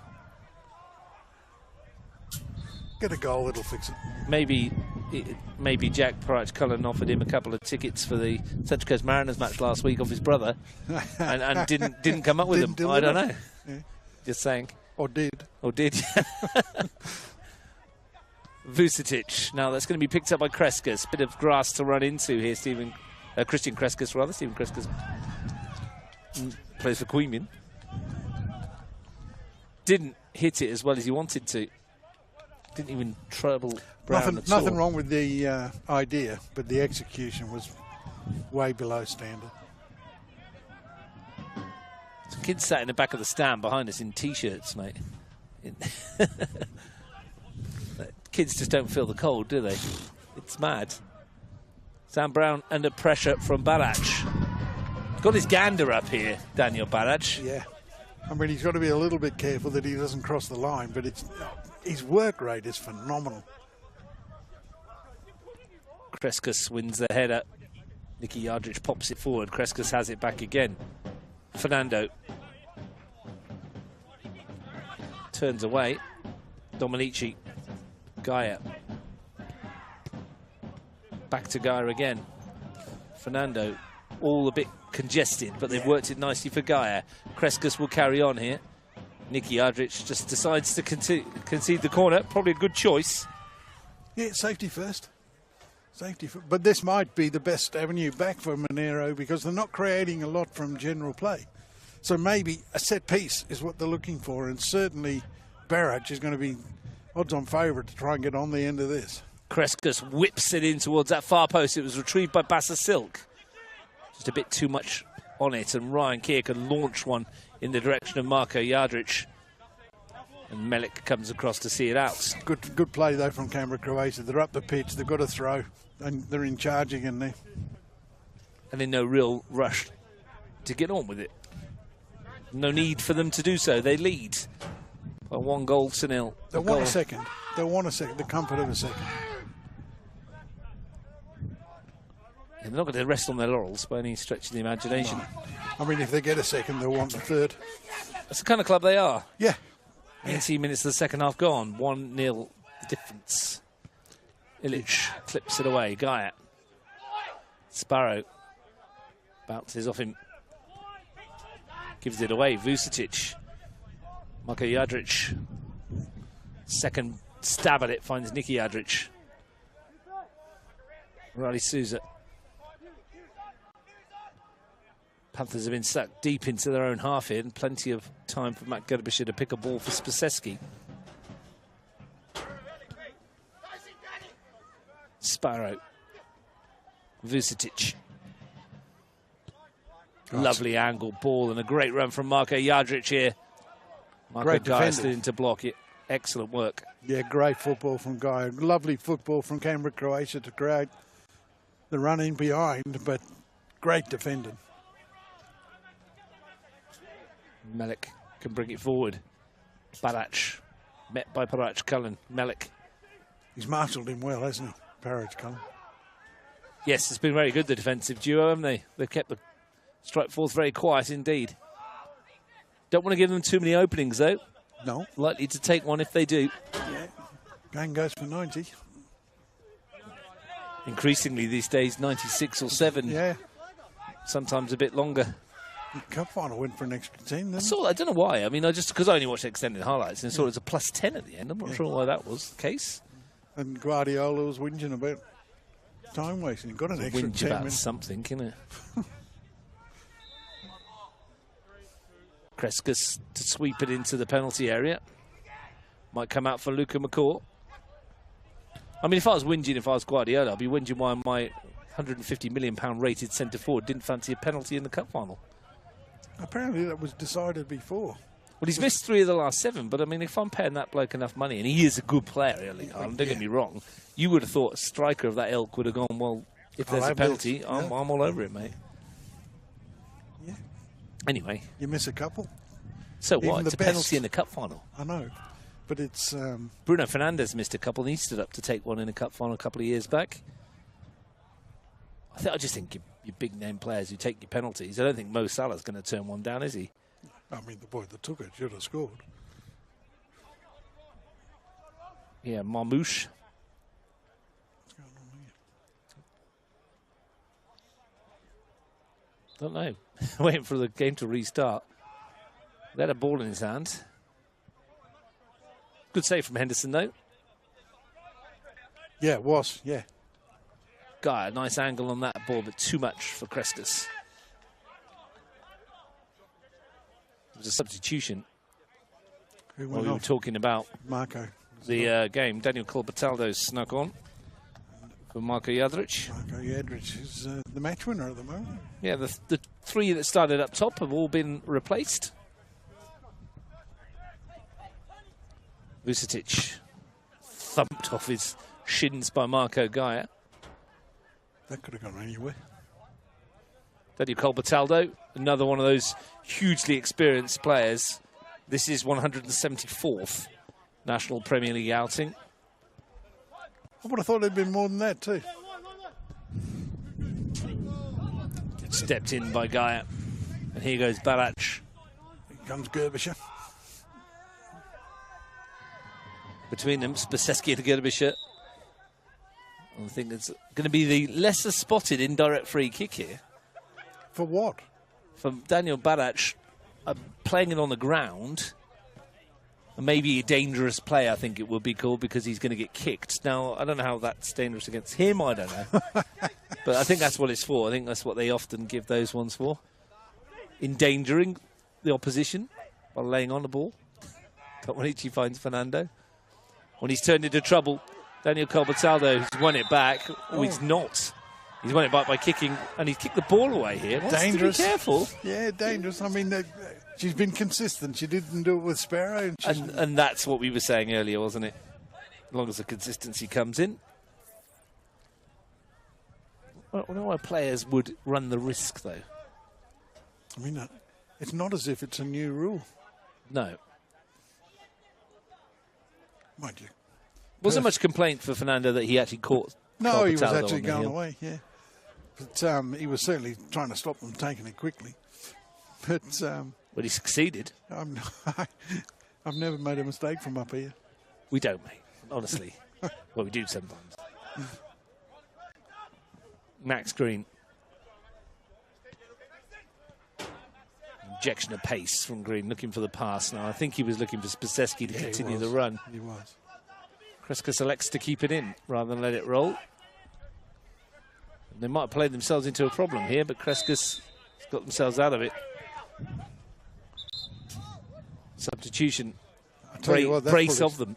Get a goal, it'll fix it. Maybe Jack Parach-Cullen offered him a couple of tickets for the Central Coast Mariners match last week of his brother, and didn't come up with them. I don't know. Yeah. Just saying. Or did. Vucetic. Now that's going to be picked up by Kreskas. Bit of grass to run into here, Christian Kreskas rather. Stephen Kreskas plays for Queemian. Didn't hit it as well as he wanted to. Didn't even trouble Brown at all. Nothing wrong with the idea, but the execution was way below standard. Some kids sat in the back of the stand behind us in T-shirts, mate. Kids just don't feel the cold, do they? It's mad. Sam Brown under pressure from Badac. Got his gander up here, Daniel Badac. Yeah. I mean, he's got to be a little bit careful that he doesn't cross the line, but his work rate is phenomenal. Kreskas wins the header. Nicky Yardrich pops it forward. Kreskas has it back again. Fernando turns away. Dominici. Gaia. Back to Gaia again. Fernando, all a bit congested, but they've worked it nicely for Gaia. Kreskas will carry on here. Nicky Yardrich just decides to concede the corner. Probably a good choice. Yeah, safety first. But this might be the best avenue back for Monaro because they're not creating a lot from general play. So maybe a set piece is what they're looking for, and certainly Barrage is going to be odds-on favourite to try and get on the end of this. Kreskas whips it in towards that far post. It was retrieved by Bassa Silk. Just a bit too much on it, and Ryan Keir can launch one in the direction of Marko Yardrich. And Melik comes across to see it out. Good play, though, from Canberra Croatia. They're up the pitch, they've got a throw, and they're in charge again there. And in no real rush to get on with it. No need for them to do so. They lead by 1-0. They want a second. They want a second, the comfort of a second. They're not going to rest on their laurels by any stretch of the imagination. No. I mean, if they get a second, they'll want the third. That's the kind of club they are. Yeah. 18 minutes of the second half gone. 1-0 difference. Illich clips it away. Gaia. Sparrow bounces off him. Gives it away. Vucetic. Marko Yardrich. Second stab at it finds Nicky Yardrich. Riley Souza. Panthers have been sucked deep into their own half here, and plenty of time for Matt Gerbisher to pick a ball for Spaseski. Sparrow. Vucetic. Lovely angle ball and a great run from Marko Yardrich here. Marko Gaia stood into block it. Excellent work. Yeah, great football from Gaia. Lovely football from Canberra Croatia to create the run in behind, but great defending. Melik can bring it forward. Badac met by Parach-Cullen. Melik. He's marshalled him well, hasn't he, Parach-Cullen? Yes, it's been very good, the defensive duo, haven't they? They've kept the strike force very quiet indeed. Don't want to give them too many openings, though. No. Likely to take one if they do. Yeah. Game goes for 90. Increasingly these days, 96 or 7. Yeah. Sometimes a bit longer. The cup final went for an extra 10, didn't I don't know why. I mean, because I only watched extended highlights and saw it was a plus 10 at the end. I'm not sure why that was the case. And Guardiola was whinging about time wasting. He got an extra 10 about minutes. something, isn't it? Kreskus to sweep it into the penalty area. Might come out for Luca McCaw. I mean, if I was whinging, if I was Guardiola, I'd be whinging why my £150 million rated centre forward didn't fancy a penalty in the cup final. Apparently that was decided before. Well, he's missed 3 of the last 7, but I mean, if I'm paying that bloke enough money, and he is a good player, Erling Haaland, don't get me wrong, you would have thought a striker of that ilk would have gone, well, if there's a penalty, I'm all over it, mate. Yeah. Anyway. You miss a couple. So what? It's a penalty in the cup final. I know, but it's... Bruno Fernandes missed a couple, and he stood up to take one in a cup final a couple of years back. I just think your big-name players who take your penalties, I don't think Mo Salah's going to turn one down, is he? I mean, the boy that took it should have scored. Yeah, Marmouche. What's going on here? Don't know. Waiting for the game to restart. They had a ball in his hand. Good save from Henderson, though. Yeah, it was, yeah. Guy, a nice angle on that ball, but too much for Kreskus. It was a substitution. We were talking about Marco. The game. Daniel Colbertaldo snuck on for Marko Jadric. Marko Jadric is the match winner at the moment. Yeah, the 3 that started up top have all been replaced. Vucetic thumped off his shins by Marco Gaia. That could have gone anywhere. Daniel Colbertaldo, another one of those hugely experienced players. This is 174th National Premier League outing. I would have thought there'd been more than that too. Stepped in by Gaia. And here goes Barac. Here comes Gerbischer. Between them, Spaseski and Gerbischer. I think it's going to be the lesser spotted indirect free kick here. For what? From Daniel Barac, playing it on the ground. And maybe a dangerous play, I think it would be called, because he's going to get kicked. Now, I don't know how that's dangerous against him, I don't know. But I think that's what it's for. I think that's what they often give those ones for. Endangering the opposition by laying on the ball. Tomonici finds Fernando. When he's turned into trouble, Daniel Colbertaldo, who's won it back. Oh, he's not. He's won it back by kicking, and he's kicked the ball away here. Dangerous. To be careful. Yeah, dangerous. I mean, she's been consistent. She didn't do it with Sparrow. And that's what we were saying earlier, wasn't it? As long as the consistency comes in. I don't know why players would run the risk, though. I mean, it's not as if it's a new rule. No. Mind you. Wasn't much complaint for Fernando that he actually caught. No, he was actually going away, yeah. But he was certainly trying to stop them taking it quickly. But he succeeded. I've never made a mistake from up here. We don't, mate. Honestly. Well, we do sometimes. Max Green. Injection of pace from Green, looking for the pass now. I think he was looking for Spaseski to continue the run. He was. Kreskus elects to keep it in rather than let it roll. They might have played themselves into a problem here, but Kreskus got themselves out of it. Substitution. Brace of them.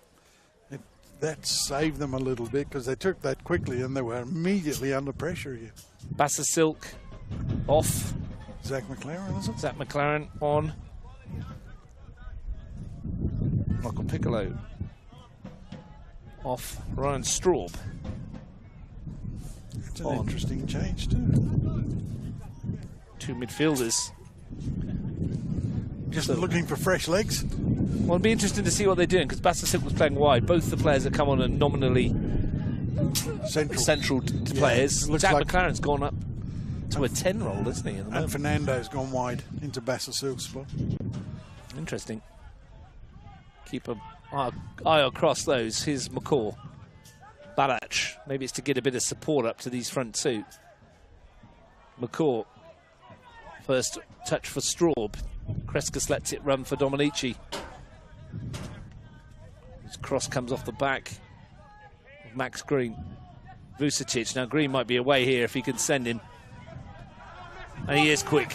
That saved them a little bit because they took that quickly and they were immediately under pressure here. Bassasilk off. Zach McLaren, is it? Zach McLaren on. Michael Piccolo off. Ryan Straub. It's an interesting change too. 2 midfielders. Just looking for fresh legs. Well, it'll be interesting to see what they're doing because Bassasilk was playing wide. Both the players that come on are nominally central to players. Zach McLaren's gone up to a 10 role, isn't he? And Fernando's gone wide into Bassasilk's spot. Interesting. Keep an eye across those. Here's McCaw. Barac. Maybe it's to get a bit of support up to these front two. McCaw First touch for Straub. Kreskas lets it run for Dominici. His cross comes off the back of Max Green. Vucetic. Now Green might be away here if he can send him. And he is quick.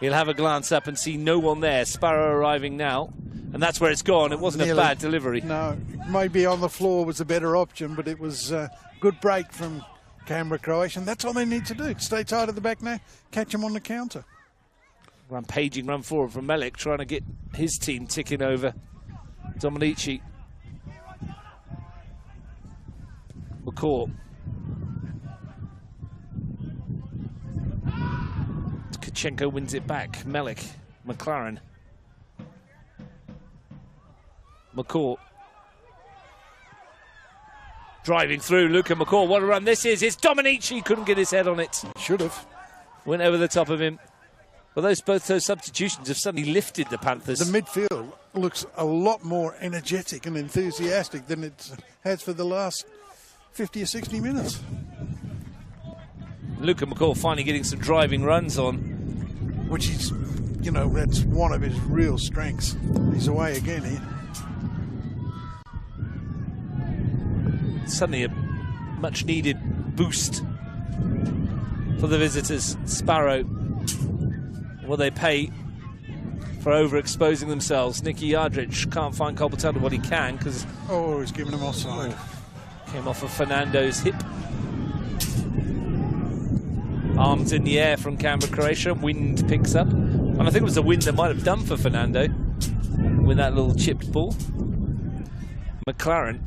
He'll have a glance up and see no one there. Sparrow arriving now. And that's where it's gone. It wasn't a bad delivery. No, maybe on the floor was a better option, but it was a good break from Canberra Croatia. And that's all they need to do. Stay tight at the back now. Catch them on the counter. Rampaging run forward from Melik, trying to get his team ticking over. Dominici. McCaw. Kachenko wins it back. Melik. McLaren. McCaw. Driving through. Luca McCaw. What a run this is. It's Dominici. Couldn't get his head on it. Should have. Went over the top of him. Well, both those substitutions have suddenly lifted the Panthers. The midfield looks a lot more energetic and enthusiastic than it has for the last 50 or 60 minutes. Luca McCaw finally getting some driving runs on. Which is, you know, that's one of his real strengths. He's away again here. Suddenly a much-needed boost for the visitors. Sparrow. Will they pay for overexposing themselves? Nicky Yardrich can't find Colbertano what he can because... Oh, he's giving him offside. Came off of Fernando's hip. Arms in the air from Canberra Croatia. Wind picks up. And I think it was a wind that might have done for Fernando with that little chipped ball. McLaren.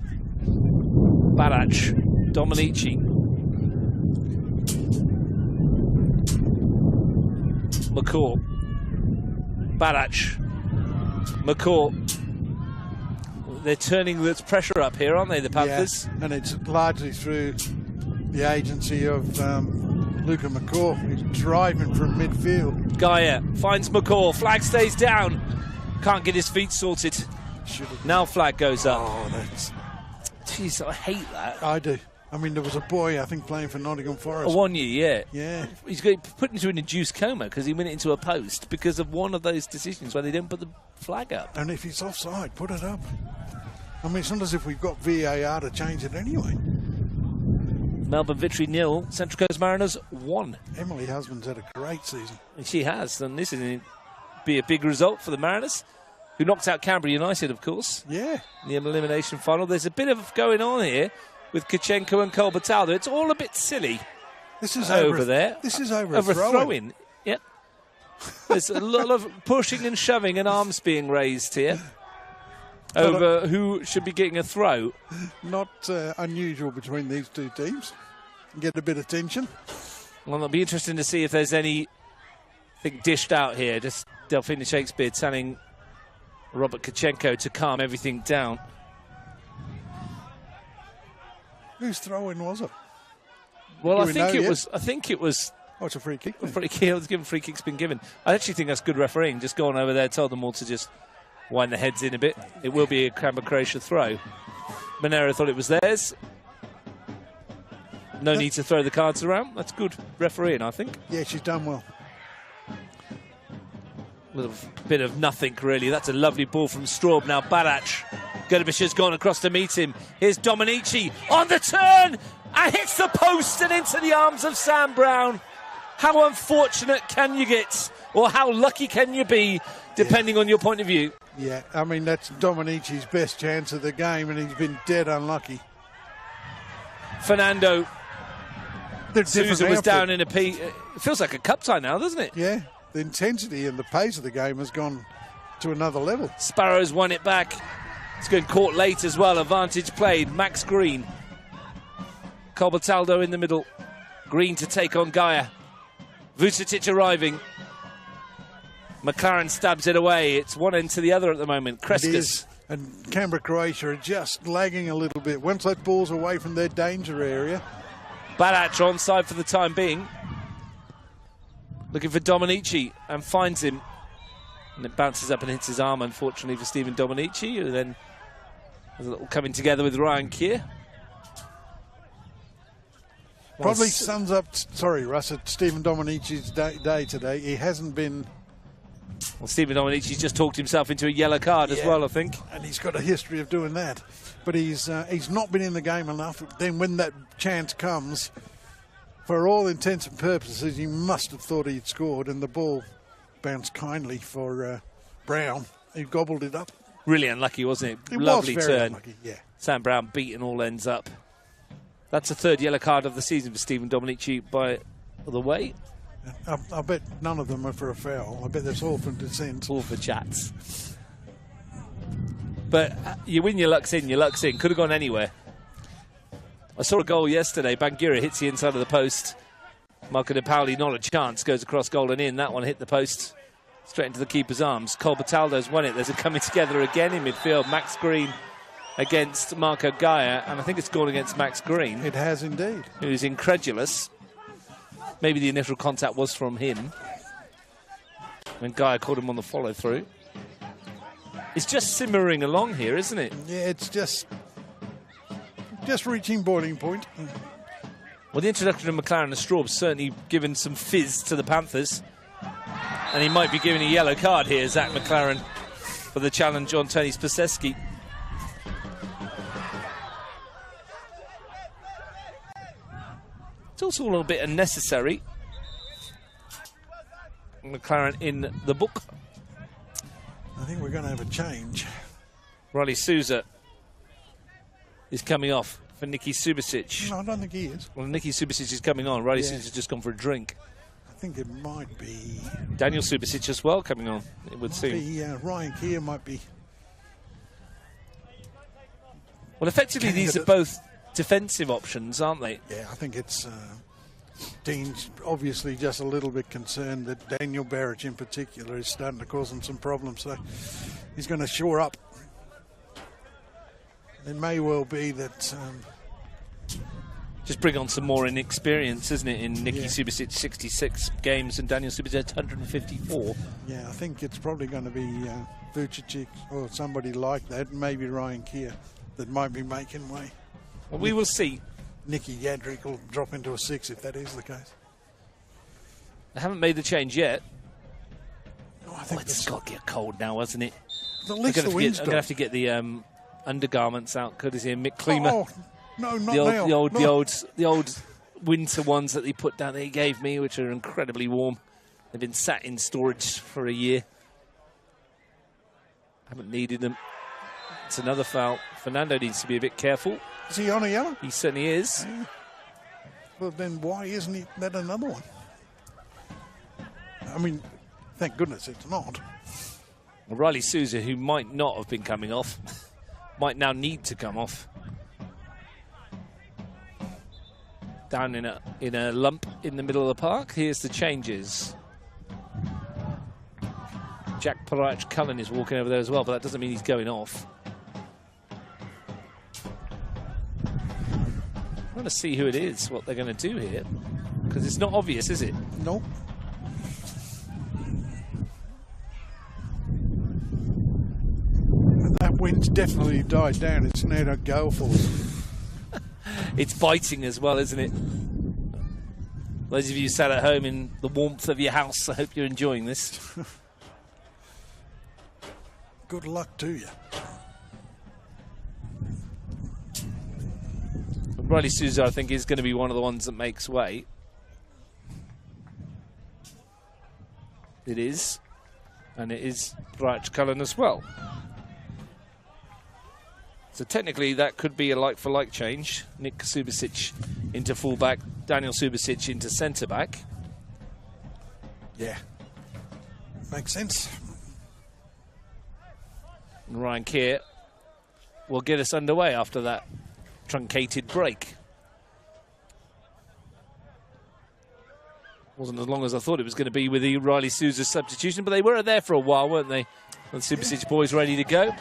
Barac. Dominici. McCaw. Barac. McCaw. They're turning the pressure up here, aren't they, the Panthers? Yeah, and it's largely through the agency of Luca McCaw. He's driving from midfield. Gaia finds McCaw. Flag stays down. Can't get his feet sorted. Now flag goes up. Oh, that's... Jeez, I hate that. I do. I mean, there was a boy, I think, playing for Nottingham Forest. 1 year, yeah. Yeah. He's got put into an induced coma because he went into a post because of one of those decisions where they didn't put the flag up. And if he's offside, put it up. I mean, it's not as if we've got VAR to change it anyway. Melbourne victory 0, Central Coast Mariners 1. Emily Husband's had a great season. She has, and this is going to be a big result for the Mariners, who knocked out Canberra United, of course. Yeah. In the elimination final. There's a bit of going on here with Kachenko and Colbertaldo. It's all a bit silly. This is over there. This is over a throw-in. Yep. There's a lot of pushing and shoving and arms being raised here over who should be getting a throw. Not unusual between these two teams. Get a bit of tension. Well, it'll be interesting to see if there's anything dished out here. Just Delphine Shakespeare telling Robert Kachenko to calm everything down. Whose throw-in was it? Well, I think it was. Oh, it's a free kick. Free kick. It's given. Free kick's been given. I actually think that's good refereeing. Just going over there, told them all to just wind the heads in a bit. It will be a Canberra Croatia throw. Monaro thought it was theirs. No need to throw the cards around. That's good refereeing, I think. Yeah, she's done well. A little bit of nothing, really. That's a lovely ball from Straub. Now Barac. Gerbish has gone across to meet him. Here's Dominici on the turn and hits the post and into the arms of Sam Brown. How unfortunate can you get? Or how lucky can you be, depending on your point of view? Yeah, I mean, that's Dominici's best chance of the game, and he's been dead unlucky. Fernando. Susan was down in a P. It feels like a cup tie now, doesn't it? Yeah, the intensity and the pace of the game has gone to another level. Sparrow's won it back. It's going caught late as well. Advantage played. Max Green. Colbertaldo in the middle. Green to take on Gaia. Vucetic arriving. McLaren stabs it away. It's one end to the other at the moment. Kreskas. And Canberra Croatia are just lagging a little bit. Once that ball's away from their danger area. Barac onside for the time being. Looking for Dominici and finds him. And it bounces up and hits his arm, unfortunately, for Stephen Dominici, who then has a little coming together with Ryan Keir. Probably sums up, sorry Russ, it's Stephen Domenici's day today. He hasn't been... Well, Stephen Domenici's just talked himself into a yellow card as well, I think. And he's got a history of doing that. But he's not been in the game enough. Then when that chance comes, for all intents and purposes, he must have thought he'd scored, and the ball bounced kindly for Brown. He gobbled it up. Really unlucky, wasn't it? It Lovely was very turn. unlucky, yeah. Sam Brown beaten all ends up. That's the third yellow card of the season for Stephen Domenici, by the way. I bet none of them are for a foul. I bet that's all for dissent. All for chats. But you win, your luck's in, your luck's in. Could have gone anywhere. I saw a goal yesterday. Bangira hits the inside of the post. Marco De Pauli, not a chance, goes across goal and in. That one hit the post straight into the keeper's arms. Cole Bataldo's won it. There's a coming together again in midfield. Max Green against Marco Gaia, and I think it's gone against Max Green. It has indeed. Who's incredulous. Maybe the initial contact was from him when Gaia caught him on the follow-through. It's just simmering along here, isn't it? Yeah, it's just reaching boiling point. Well, the introduction of McLaren and Straub has certainly given some fizz to the Panthers. And he might be given a yellow card here, Zach McLaren, for the challenge on Tony Spaseski. It's also a little bit unnecessary. McLaren in the book. I think we're going to have a change. Riley Souza is coming off for Nicky Subasic. No, I don't think he is. Well, Nicky Subasic is coming on. Riley Souza has just gone for a drink. I think it might be... Daniel Subasic as well coming on, it would seem. Ryan Keir might be... Well, effectively, these are both defensive options, aren't they? Yeah, I think it's... Dean's obviously just a little bit concerned that Daniel Barrett in particular is starting to cause him some problems, so he's going to shore up. It may well be that... just bring on some more inexperience, isn't it, in Nicky Subasic 66 games and Daniel Subasic 154. Yeah, I think it's probably going to be Vucic or somebody like that, maybe Ryan Keir, that might be making way. Well, we will see. Nicky Yadrick will drop into a 6 if that is the case. They haven't made the change yet. No, I think it's got to get cold now, hasn't it? At least the wind's I'm going to have to get the undergarments out, courtesy of Mick Klima. Oh, no, not now. The old winter ones that he put down there, he gave me, which are incredibly warm. They've been sat in storage for a year. Haven't needed them. It's another foul. Fernando needs to be a bit careful. Is he on a yellow? He certainly is. Yeah. Well, then why isn't he that another one? I mean, thank goodness it's not. Well, Riley Souza, who might not have been coming off, might now need to come off. Down in a lump in the middle of the park. Here's the changes. Jack Parach Cullen is walking over there as well, but that doesn't mean he's going off. I'm going to see who it is, what they're going to do here, because it's not obvious, is it? Nope. And that wind's definitely died down. It's now a gale force. It's biting as well, isn't it? Those of you sat at home in the warmth of your house, I hope you're enjoying this. Good luck to you. Riley Souza, I think, is going to be one of the ones that makes way. It is. And it is Bright Cullen as well. So technically that could be a like-for-like change. Nick Subasic into fullback, Daniel Subasic into centre-back. Yeah. Makes sense. And Ryan Keir will get us underway after that truncated break. Wasn't as long as I thought it was going to be with the Riley Souza substitution, but they were there for a while, weren't they? The Subasic boys ready to go.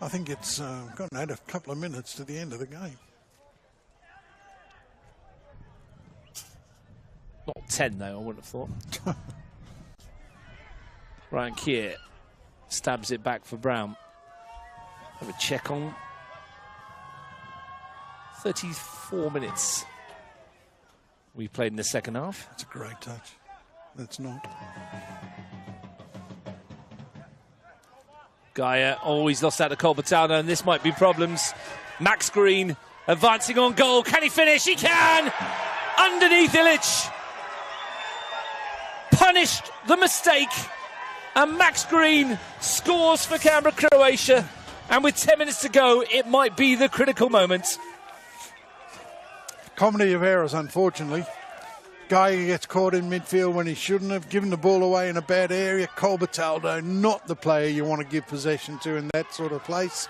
I think it's got to add a couple of minutes to the end of the game. Not 10, though, I wouldn't have thought. Ryan Keir stabs it back for Brown. Have a check on 34 minutes. we played in the second half. That's a great touch. That's not. Gaia always lost out to Colbertano, and this might be problems. Max Green advancing on goal. Can he finish? He can! Underneath Ilic. Punished the mistake. And Max Green scores for Canberra Croatia. And with 10 minutes to go, it might be the critical moment. Comedy of errors, unfortunately. Gaia gets caught in midfield when he shouldn't have, given the ball away in a bad area. Colbertaldo, not the player you want to give possession to in that sort of place.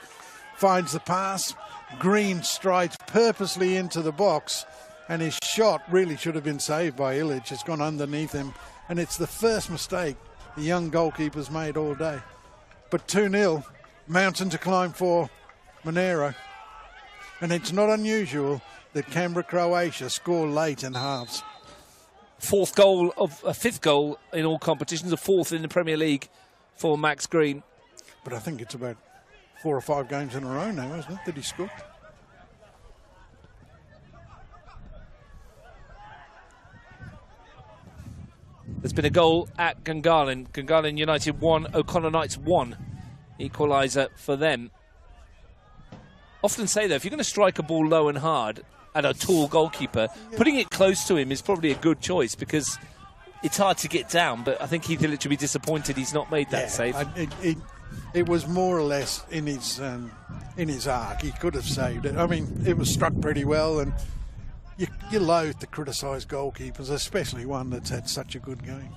Finds the pass. Green strides purposely into the box, and his shot really should have been saved by Ilic. It's gone underneath him, and it's the first mistake the young goalkeeper's made all day. But 2-0, mountain to climb for Monaro. And it's not unusual that Canberra Croatia score late in halves. Fifth goal in all competitions, a fourth in the Premier League for Max Green. But I think it's about 4 or 5 games in a row now, isn't it, that he scored? There's been a goal at Gungahlin. Gungahlin United 1, O'Connor Knights 1. Equaliser for them. Often say, though, if you're going to strike a ball low and hard at a tall goalkeeper, putting it close to him is probably a good choice because it's hard to get down, but I think Heath Ilic will be disappointed he's not made that save. It was more or less in his arc. He could have saved it. I mean, it was struck pretty well, and you loathe to criticise goalkeepers, especially one that's had such a good game.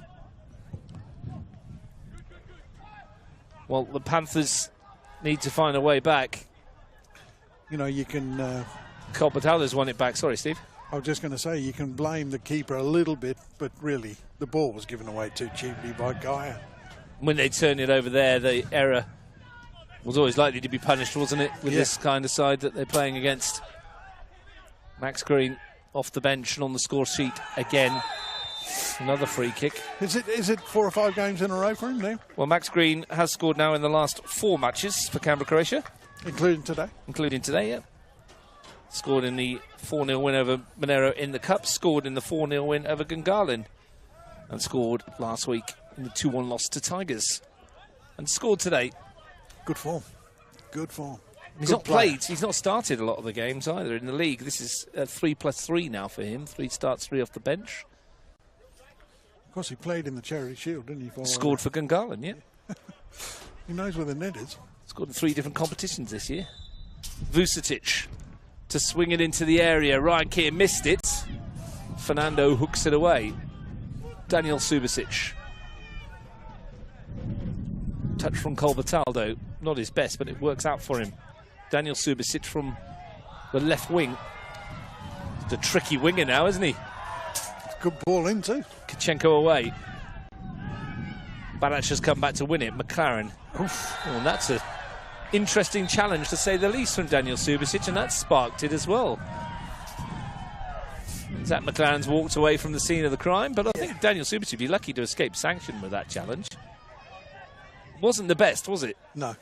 Well, the Panthers need to find a way back. You know, you can... Colbertaldo's won it back. Sorry, Steve. I was just going to say, you can blame the keeper a little bit, but really, the ball was given away too cheaply by Gaia. When they turned it over there, the error was always likely to be punished, wasn't it, with this kind of side that they're playing against. Max Green off the bench and on the score sheet again. Another free kick. Is it 4 or 5 games in a row for him now? Well, Max Green has scored now in the last 4 matches for Canberra Croatia. Including today? Including today, yeah. Scored in the 4-0 win over Monaro in the Cup. Scored in the 4-0 win over Gungahlin. And scored last week in the 2-1 loss to Tigers. And scored today. Good form. Good form. He's not played. He's not started a lot of the games either in the league. This is 3+3 now for him. 3 starts, 3 off the bench. Of course, he played in the Charity Shield, didn't he? Scored for Gungahlin, yeah. He knows where the net is. Scored in 3 different competitions this year. Vucetic to swing it into the area. Ryan Keir missed it. Fernando hooks it away. Daniel Subasic. Touch from Colbertaldo. Not his best, but it works out for him. Daniel Subasic from the left wing. He's a tricky winger now, isn't he? Good ball in too. Kachenko away. Balac has come back to win it. McLaren. Oof. Oh, and that's an interesting challenge, to say the least, from Daniel Subasic, and that sparked it as well. Zach McLaren's walked away from the scene of the crime, but I think Daniel Subasic would be lucky to escape sanction with that challenge. Wasn't the best, was it? No.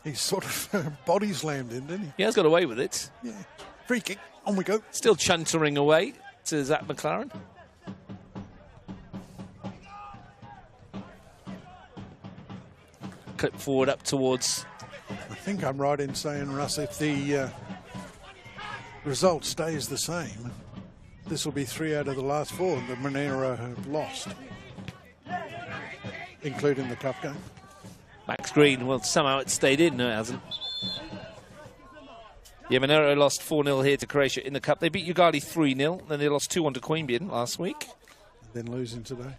He sort of body slammed in, didn't he? He has got away with it. Yeah. Free kick. On we go. Still chuntering away to Zach McLaren. Clip forward up towards... I think I'm right in saying, Russ, if the result stays the same, this will be 3 out of the last 4 that Monaro have lost, including the cup game. Max Green, well, somehow it stayed in. No, it hasn't. Yeah, Monaro lost 4-0 here to Croatia in the cup. They beat Ugali 3-0, then they lost 2-1 to Queanbeyan last week. And then losing today.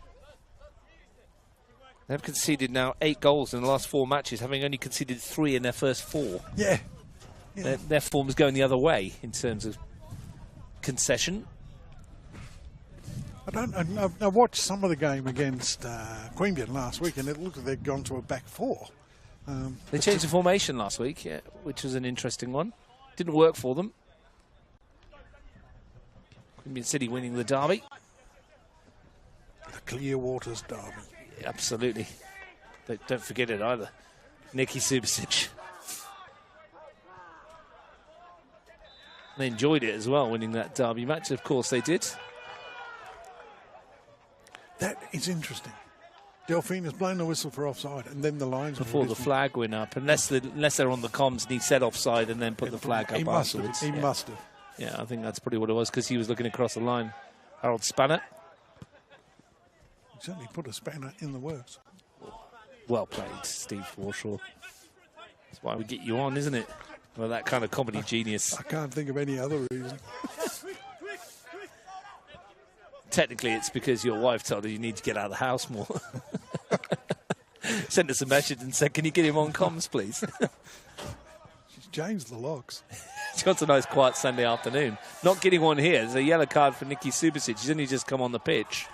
They've conceded now 8 goals in the last 4 matches, having only conceded 3 in their first 4. Yeah. Their form is going the other way in terms of concession. I watched some of the game against Queanbeyan last week, and it looked like they'd gone to a back 4. They changed the formation last week, which was an interesting one. Didn't work for them. Queanbeyan City winning the derby. The Clearwater's derby. Absolutely. Don't forget it either. Nicky Subasic. They enjoyed it as well, winning that derby match. Of course they did. That is interesting. Delphine has blown the whistle for offside, and then the lines before the flag went up, unless they're on the comms and he said offside and then put the flag up afterwards. He must have. Yeah, I think that's probably what it was, because he was looking across the line. Harold Spanner. He certainly put a spanner in the works. Well played, Steve Forshaw. That's why we get you on, isn't it? Well, that kind of comedy genius. I can't think of any other reason. Technically, it's because your wife told you need to get out of the house more. Sent us a message and said, can you get him on comms, please? She's changed the locks. She wants a nice quiet Sunday afternoon. Not getting one here. There's a yellow card for Nikki Subasic. She's only just come on the pitch.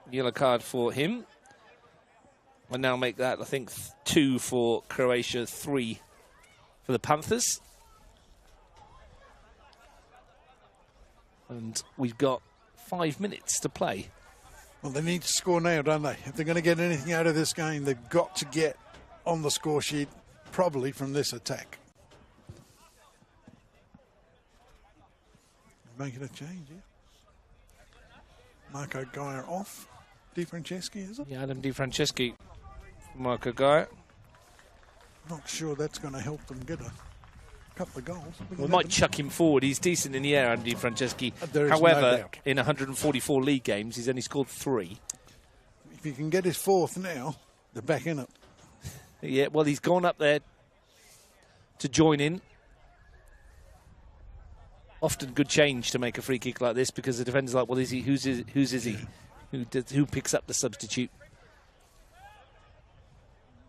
Yellow card for him. And now make that, I think, 2 for Croatia, 3 for the Panthers. And we've got 5 minutes to play. Well, they need to score now, don't they? If they're going to get anything out of this game, they've got to get on the score sheet, probably from this attack. Making a change, yeah. Marco Geyer off. Di Franceschi, is it? Yeah, Adam Di Franceschi. Marco Geyer. Not sure that's going to help them get a couple of goals. We might chuck him forward. He's decent in the air, Andy Franceschi. However, no in 144 league games, he's only scored 3. If he can get his 4th now, they're back in it. Yeah, well, he's gone up there to join in. Often good change to make a free kick like this, because the defender's like, well, is he? Whose is he? Who picks up the substitute?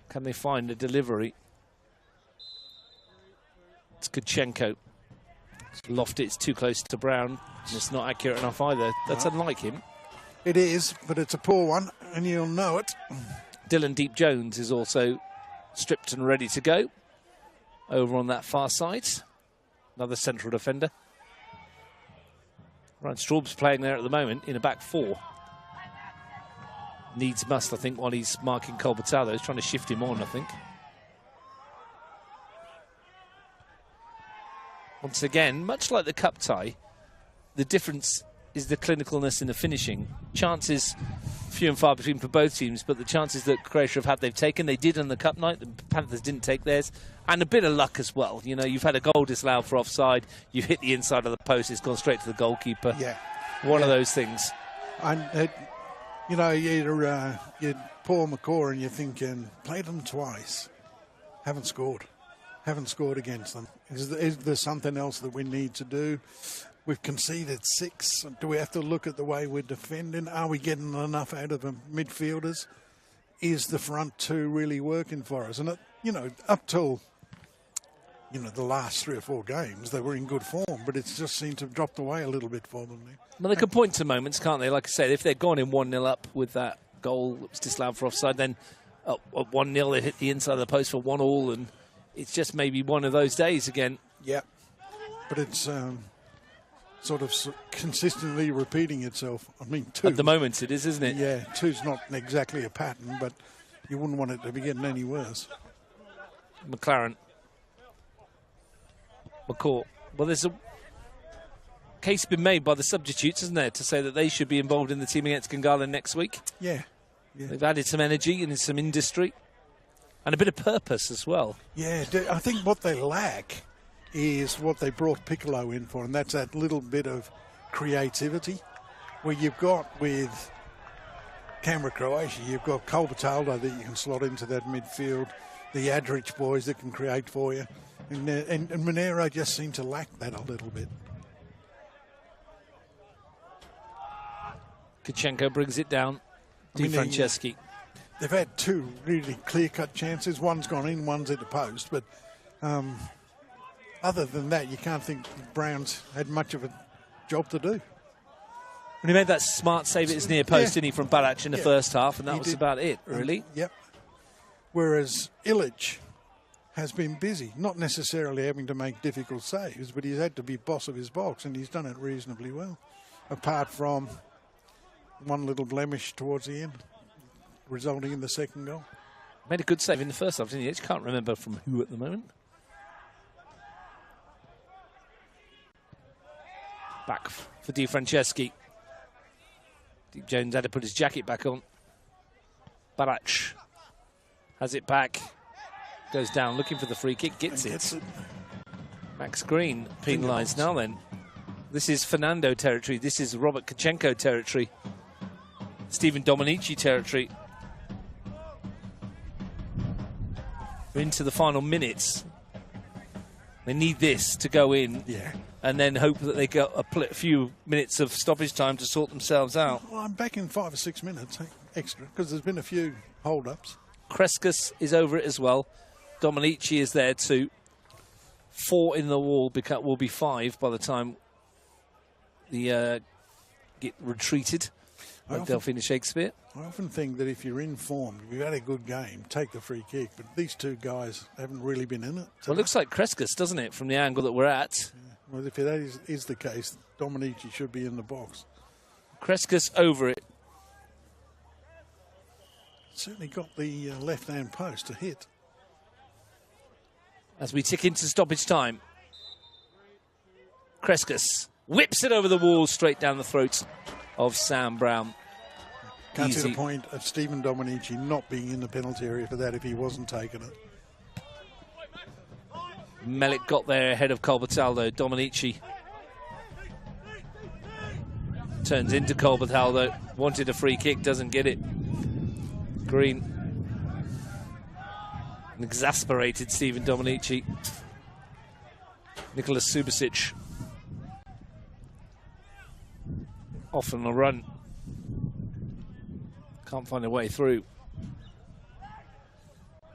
Can they find a delivery? It's Kutchenko. Lofted, it's too close to Brown. It's not accurate enough either. That's unlike him. It is, but it's a poor one, and you'll know it. Dylan Deep Jones is also stripped and ready to go. Over on that far side. Another central defender. Ryan Straub's playing there at the moment in a back 4. Needs must, I think, while he's marking Colbertado. He's trying to shift him on, I think. Once again, much like the cup tie, the difference is the clinicalness in the finishing. Chances few and far between for both teams, but the chances that Croatia have had, they've taken. They did on the cup night. The Panthers didn't take theirs. And a bit of luck as well. You know, you've had a goal disallowed for offside. You've hit the inside of the post. It's gone straight to the goalkeeper. Yeah. One of those things. And, you know, you're Paul McCaw and you're thinking, played them twice. Haven't scored. Haven't scored against them. Is there something else that we need to do? We've conceded 6. Do we have to look at the way we're defending? Are we getting enough out of the midfielders? Is the front 2 really working for us? And, you know, up till, you know, the last 3 or 4 games, they were in good form, but it's just seemed to have dropped away a little bit for them now. Well, they can point to moments, can't they? Like I said, if they're gone in 1-0 up with that goal that was disallowed for offside, then at 1-0 they hit the inside of the post for 1-1, and it's just maybe one of those days again. Yeah, but it's sort of consistently repeating itself. I mean, 2. At the moment it is, isn't it? Yeah, 2's not exactly a pattern, but you wouldn't want it to be getting any worse. McLaren. McCaw. Well, there's a case been made by the substitutes, isn't there, to say that they should be involved in the team against Gangala next week. Yeah. They've added some energy and some industry and a bit of purpose as well. Yeah, I think what they lack is what they brought Piccolo in for, and that's that little bit of creativity where you've got with Canberra Croatia, you've got Colbertaldo that you can slot into that midfield, the Adrich boys that can create for you, and Monaro just seemed to lack that a little bit. Kutchenko brings it down. Di Franceschi. They've had 2 really clear-cut chances. One's gone in, one's at the post, but other than that, you can't think Brown's had much of a job to do. And he made that smart save at his near post, didn't he, from Balac in the first half, and that was about it, really. Yep. Whereas Illich has been busy, not necessarily having to make difficult saves, but he's had to be boss of his box, and he's done it reasonably well, apart from one little blemish towards the end, resulting in the second goal. Made a good save in the first half, didn't he? I just can't remember from who at the moment. Back for Di Franceschi. Deep Jones had to put his jacket back on. Barach has it back. Goes down looking for the free kick. Gets it. Max Green penalised now then. This is Fernando territory. This is Robert Kachenko territory. Stephen Dominici territory. We're into the final minutes. They need this to go in, and then hope that they get a few minutes of stoppage time to sort themselves out. Well, I'm back in 5 or 6 minutes extra because there's been a few hold-ups. Kreskus is over it as well. Dominici is there too. 4 in the wall will be 5 by the time the get retreated. Like Delphine Shakespeare. I often think that if you're in form, if you've had a good game, take the free kick. But these two guys haven't really been in it. Well, it looks like Kreskus, doesn't it, from the angle that we're at? Yeah. Well, if that is the case, Dominici should be in the box. Kreskus over it. Certainly got the left-hand post to hit. As we tick into stoppage time. Kreskus whips it over the wall straight down the throat of Sam Brown. Can't see the point of Stephen Dominici not being in the penalty area for that if he wasn't taking it. Melik got there ahead of Colbertaldo. Dominici turns into Colbertaldo. Wanted a free kick, doesn't get it. Green. An exasperated Stephen Dominici. Nicholas Subasic. Off on the run. Can't find a way through.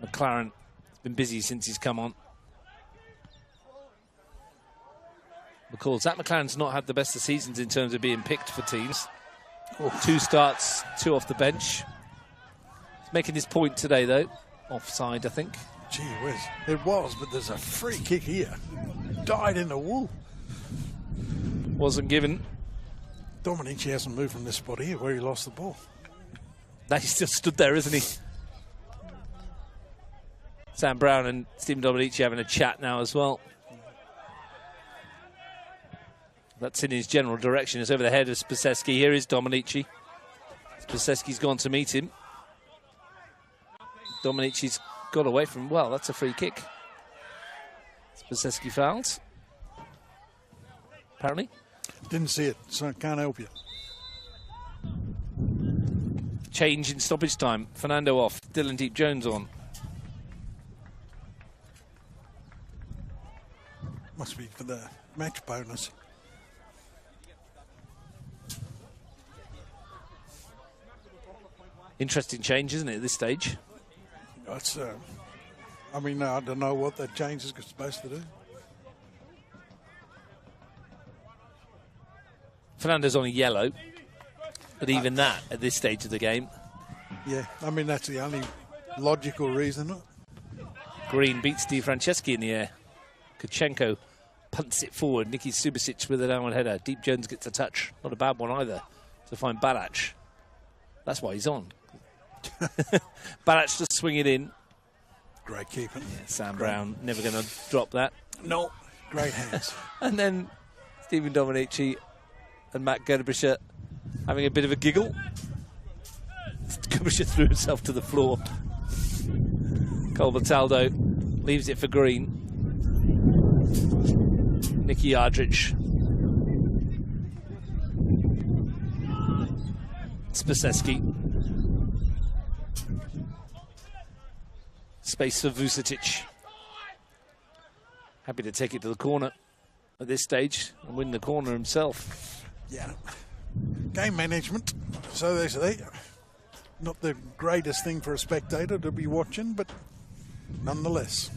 McLaren has been busy since he's come on. McCall, Zach McLaren's not had the best of seasons in terms of being picked for teams. 2 starts, 2 off the bench. He's making his point today, though. Offside, I think. Gee whiz. It was, but there's a free kick here. Died in the wall. Wasn't given. Dominici hasn't moved from this spot here where he lost the ball. No, he's still stood there, isn't he? Sam Brown and Stephen Dominici having a chat now as well. That's in his general direction. It's over the head of Spaseski. Here is Dominici. Spaseski's gone to meet him. Dominici's got away from him. Well, that's a free kick. Spaseski fouls. Apparently. Didn't see it, so I can't help you. Change in stoppage time. Fernando off. Dylan Deep Jones on. Must be for the match bonus. Interesting change, isn't it, at this stage? It's, I mean, I don't know what that change is supposed to do. Fernando's on a yellow, but even that at this stage of the game. Yeah, I mean, that's the only logical reason. Green beats Di Franceschi in the air. Kachenko punts it forward. Niki Subasic with a downward header. Deep Jones gets a touch. Not a bad one either to find Barach. That's why he's on. Barach to swing it in. Great keeping. Yeah, Sam Brown never going to drop that. No, great hands. And then Stephen Dominici and Matt Gerbischer having a bit of a giggle. Gerbischer threw himself to the floor. Colbertaldo leaves it for Green. Nicky Yardrich. Spaseski. Space for Vucetic. Happy to take it to the corner at this stage and win the corner himself. Yeah. Game management, so they say. Not the greatest thing for a spectator to be watching, but nonetheless.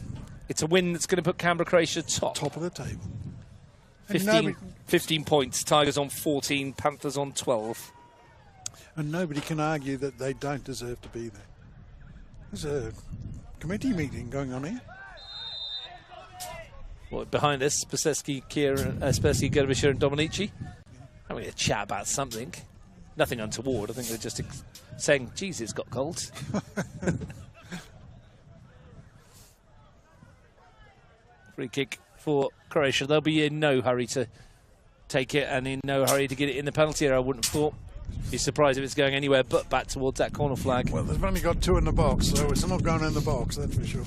It's a win that's going to put Canberra Croatia top of the table. 15 points. Tigers on 14, Panthers on 12. And nobody can argue that they don't deserve to be there. There's a committee meeting going on here. Well, behind us, Spaseski, Spaseski, Gerbischer and Dominici. Having a chat about something. Nothing untoward. I think they're just saying, geez, it's got cold. Free kick for Croatia. They'll be in no hurry to take it and in no hurry to get it in the penalty area, I wouldn't have thought. Be surprised if it's going anywhere but back towards that corner flag. Well, they've only got 2 in the box, so it's not going in the box, that's for sure.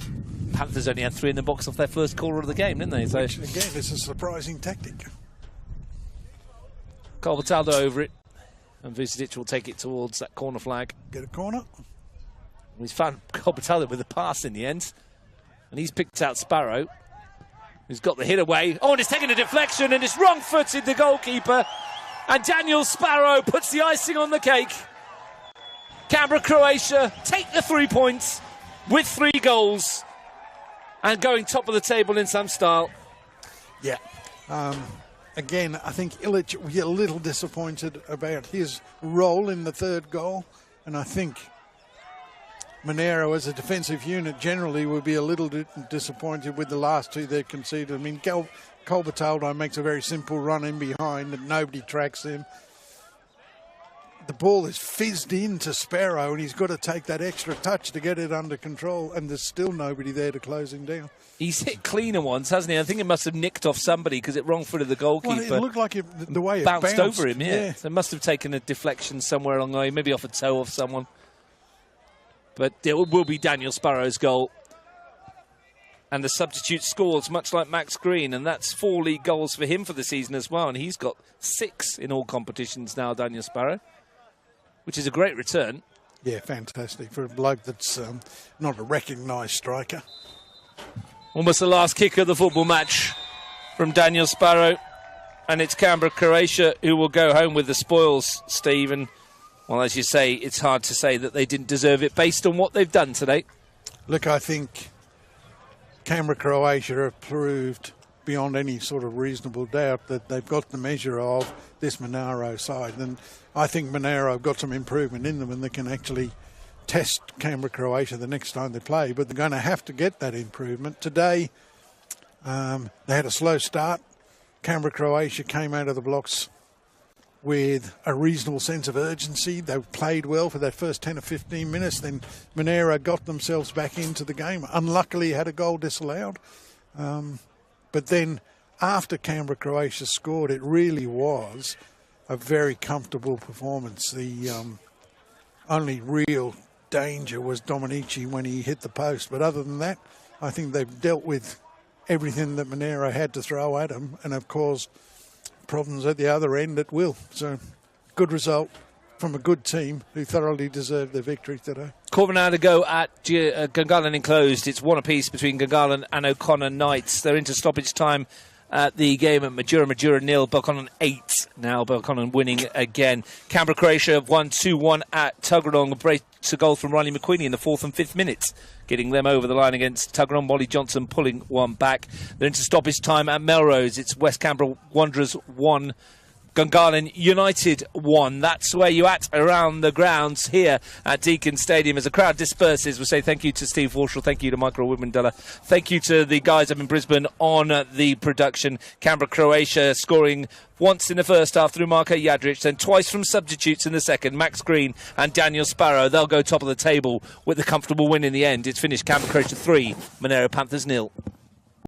Panthers only had 3 in the box off their first corner of the game, didn't they? So which, again, it's a surprising tactic. Colbertaldo over it, and Vucinic will take it towards that corner flag. Get a corner. He's found Colbertaldo with a pass in the end, and he's picked out Sparrow, who's got the hit away. Oh, and it's taken a deflection, and it's wrong-footed, the goalkeeper. And Daniel Sparrow puts the icing on the cake. Canberra Croatia take the 3 points with 3 goals and going top of the table in some style. Yeah. Again, I think Illich will be a little disappointed about his role in the 3rd goal. And I think Monaro, as a defensive unit, generally will be a little disappointed with the last 2 they conceded. I mean, Colbertaldo makes a very simple run in behind and nobody tracks him. The ball is fizzed into Sparrow and he's got to take that extra touch to get it under control, and there's still nobody there to close him down. He's hit cleaner once, hasn't he? I think it must have nicked off somebody because it wrong-footed the goalkeeper. Well, it looked like the way it bounced over him, yeah. So it must have taken a deflection somewhere along the way, maybe off a toe of someone. But it will be Daniel Sparrow's goal. And the substitute scores, much like Max Green, and that's 4 league goals for him for the season as well. And he's got 6 in all competitions now, Daniel Sparrow, which is a great return. Yeah, fantastic for a bloke that's not a recognised striker. Almost the last kick of the football match from Daniel Sparrow. And it's Canberra Croatia who will go home with the spoils, Steve. And, well, as you say, it's hard to say that they didn't deserve it based on what they've done today. Look, I think Canberra Croatia have proved beyond any sort of reasonable doubt that they've got the measure of this Monaro side. And I think Monaro have got some improvement in them and they can actually test Canberra Croatia the next time they play. But they're going to have to get that improvement. Today, they had a slow start. Canberra Croatia came out of the blocks with a reasonable sense of urgency. They played well for that first 10 or 15 minutes. Then Monaro got themselves back into the game. Unluckily, had a goal disallowed. But then after Canberra Croatia scored, it really was a very comfortable performance. The only real danger was Dominici when he hit the post. But other than that, I think they've dealt with everything that Monaro had to throw at them and have caused problems at the other end at will. So, good result from a good team who thoroughly deserved their victory today. Quarter now to go at Gungahlin enclosed. It's 1 apiece between Gungahlin and O'Connor Knights. They're into stoppage time at the game at Majura. Majura 0, Belconnen 8. Now Belconnen winning again. Canberra Croatia have won 2-1 at Tuggeranong. Breaks a goal from Riley McQueenie in the 4th and 5th minutes, getting them over the line against Tuggeranong. Molly Johnson pulling one back. They're into stoppage time at Melrose. It's West Canberra Wanderers 1, Gungahlin United 1. That's where you at around the grounds here at Deakin Stadium. As the crowd disperses, we'll say thank you to Steve Forshall, thank you to Michael Whitman-Della, thank you to the guys up in Brisbane on the production. Canberra Croatia scoring once in the first half through Marko Jadric, then twice from substitutes in the second, Max Green and Daniel Sparrow. They'll go top of the table with a comfortable win in the end. It's finished Canberra Croatia 3, Monaro Panthers 0.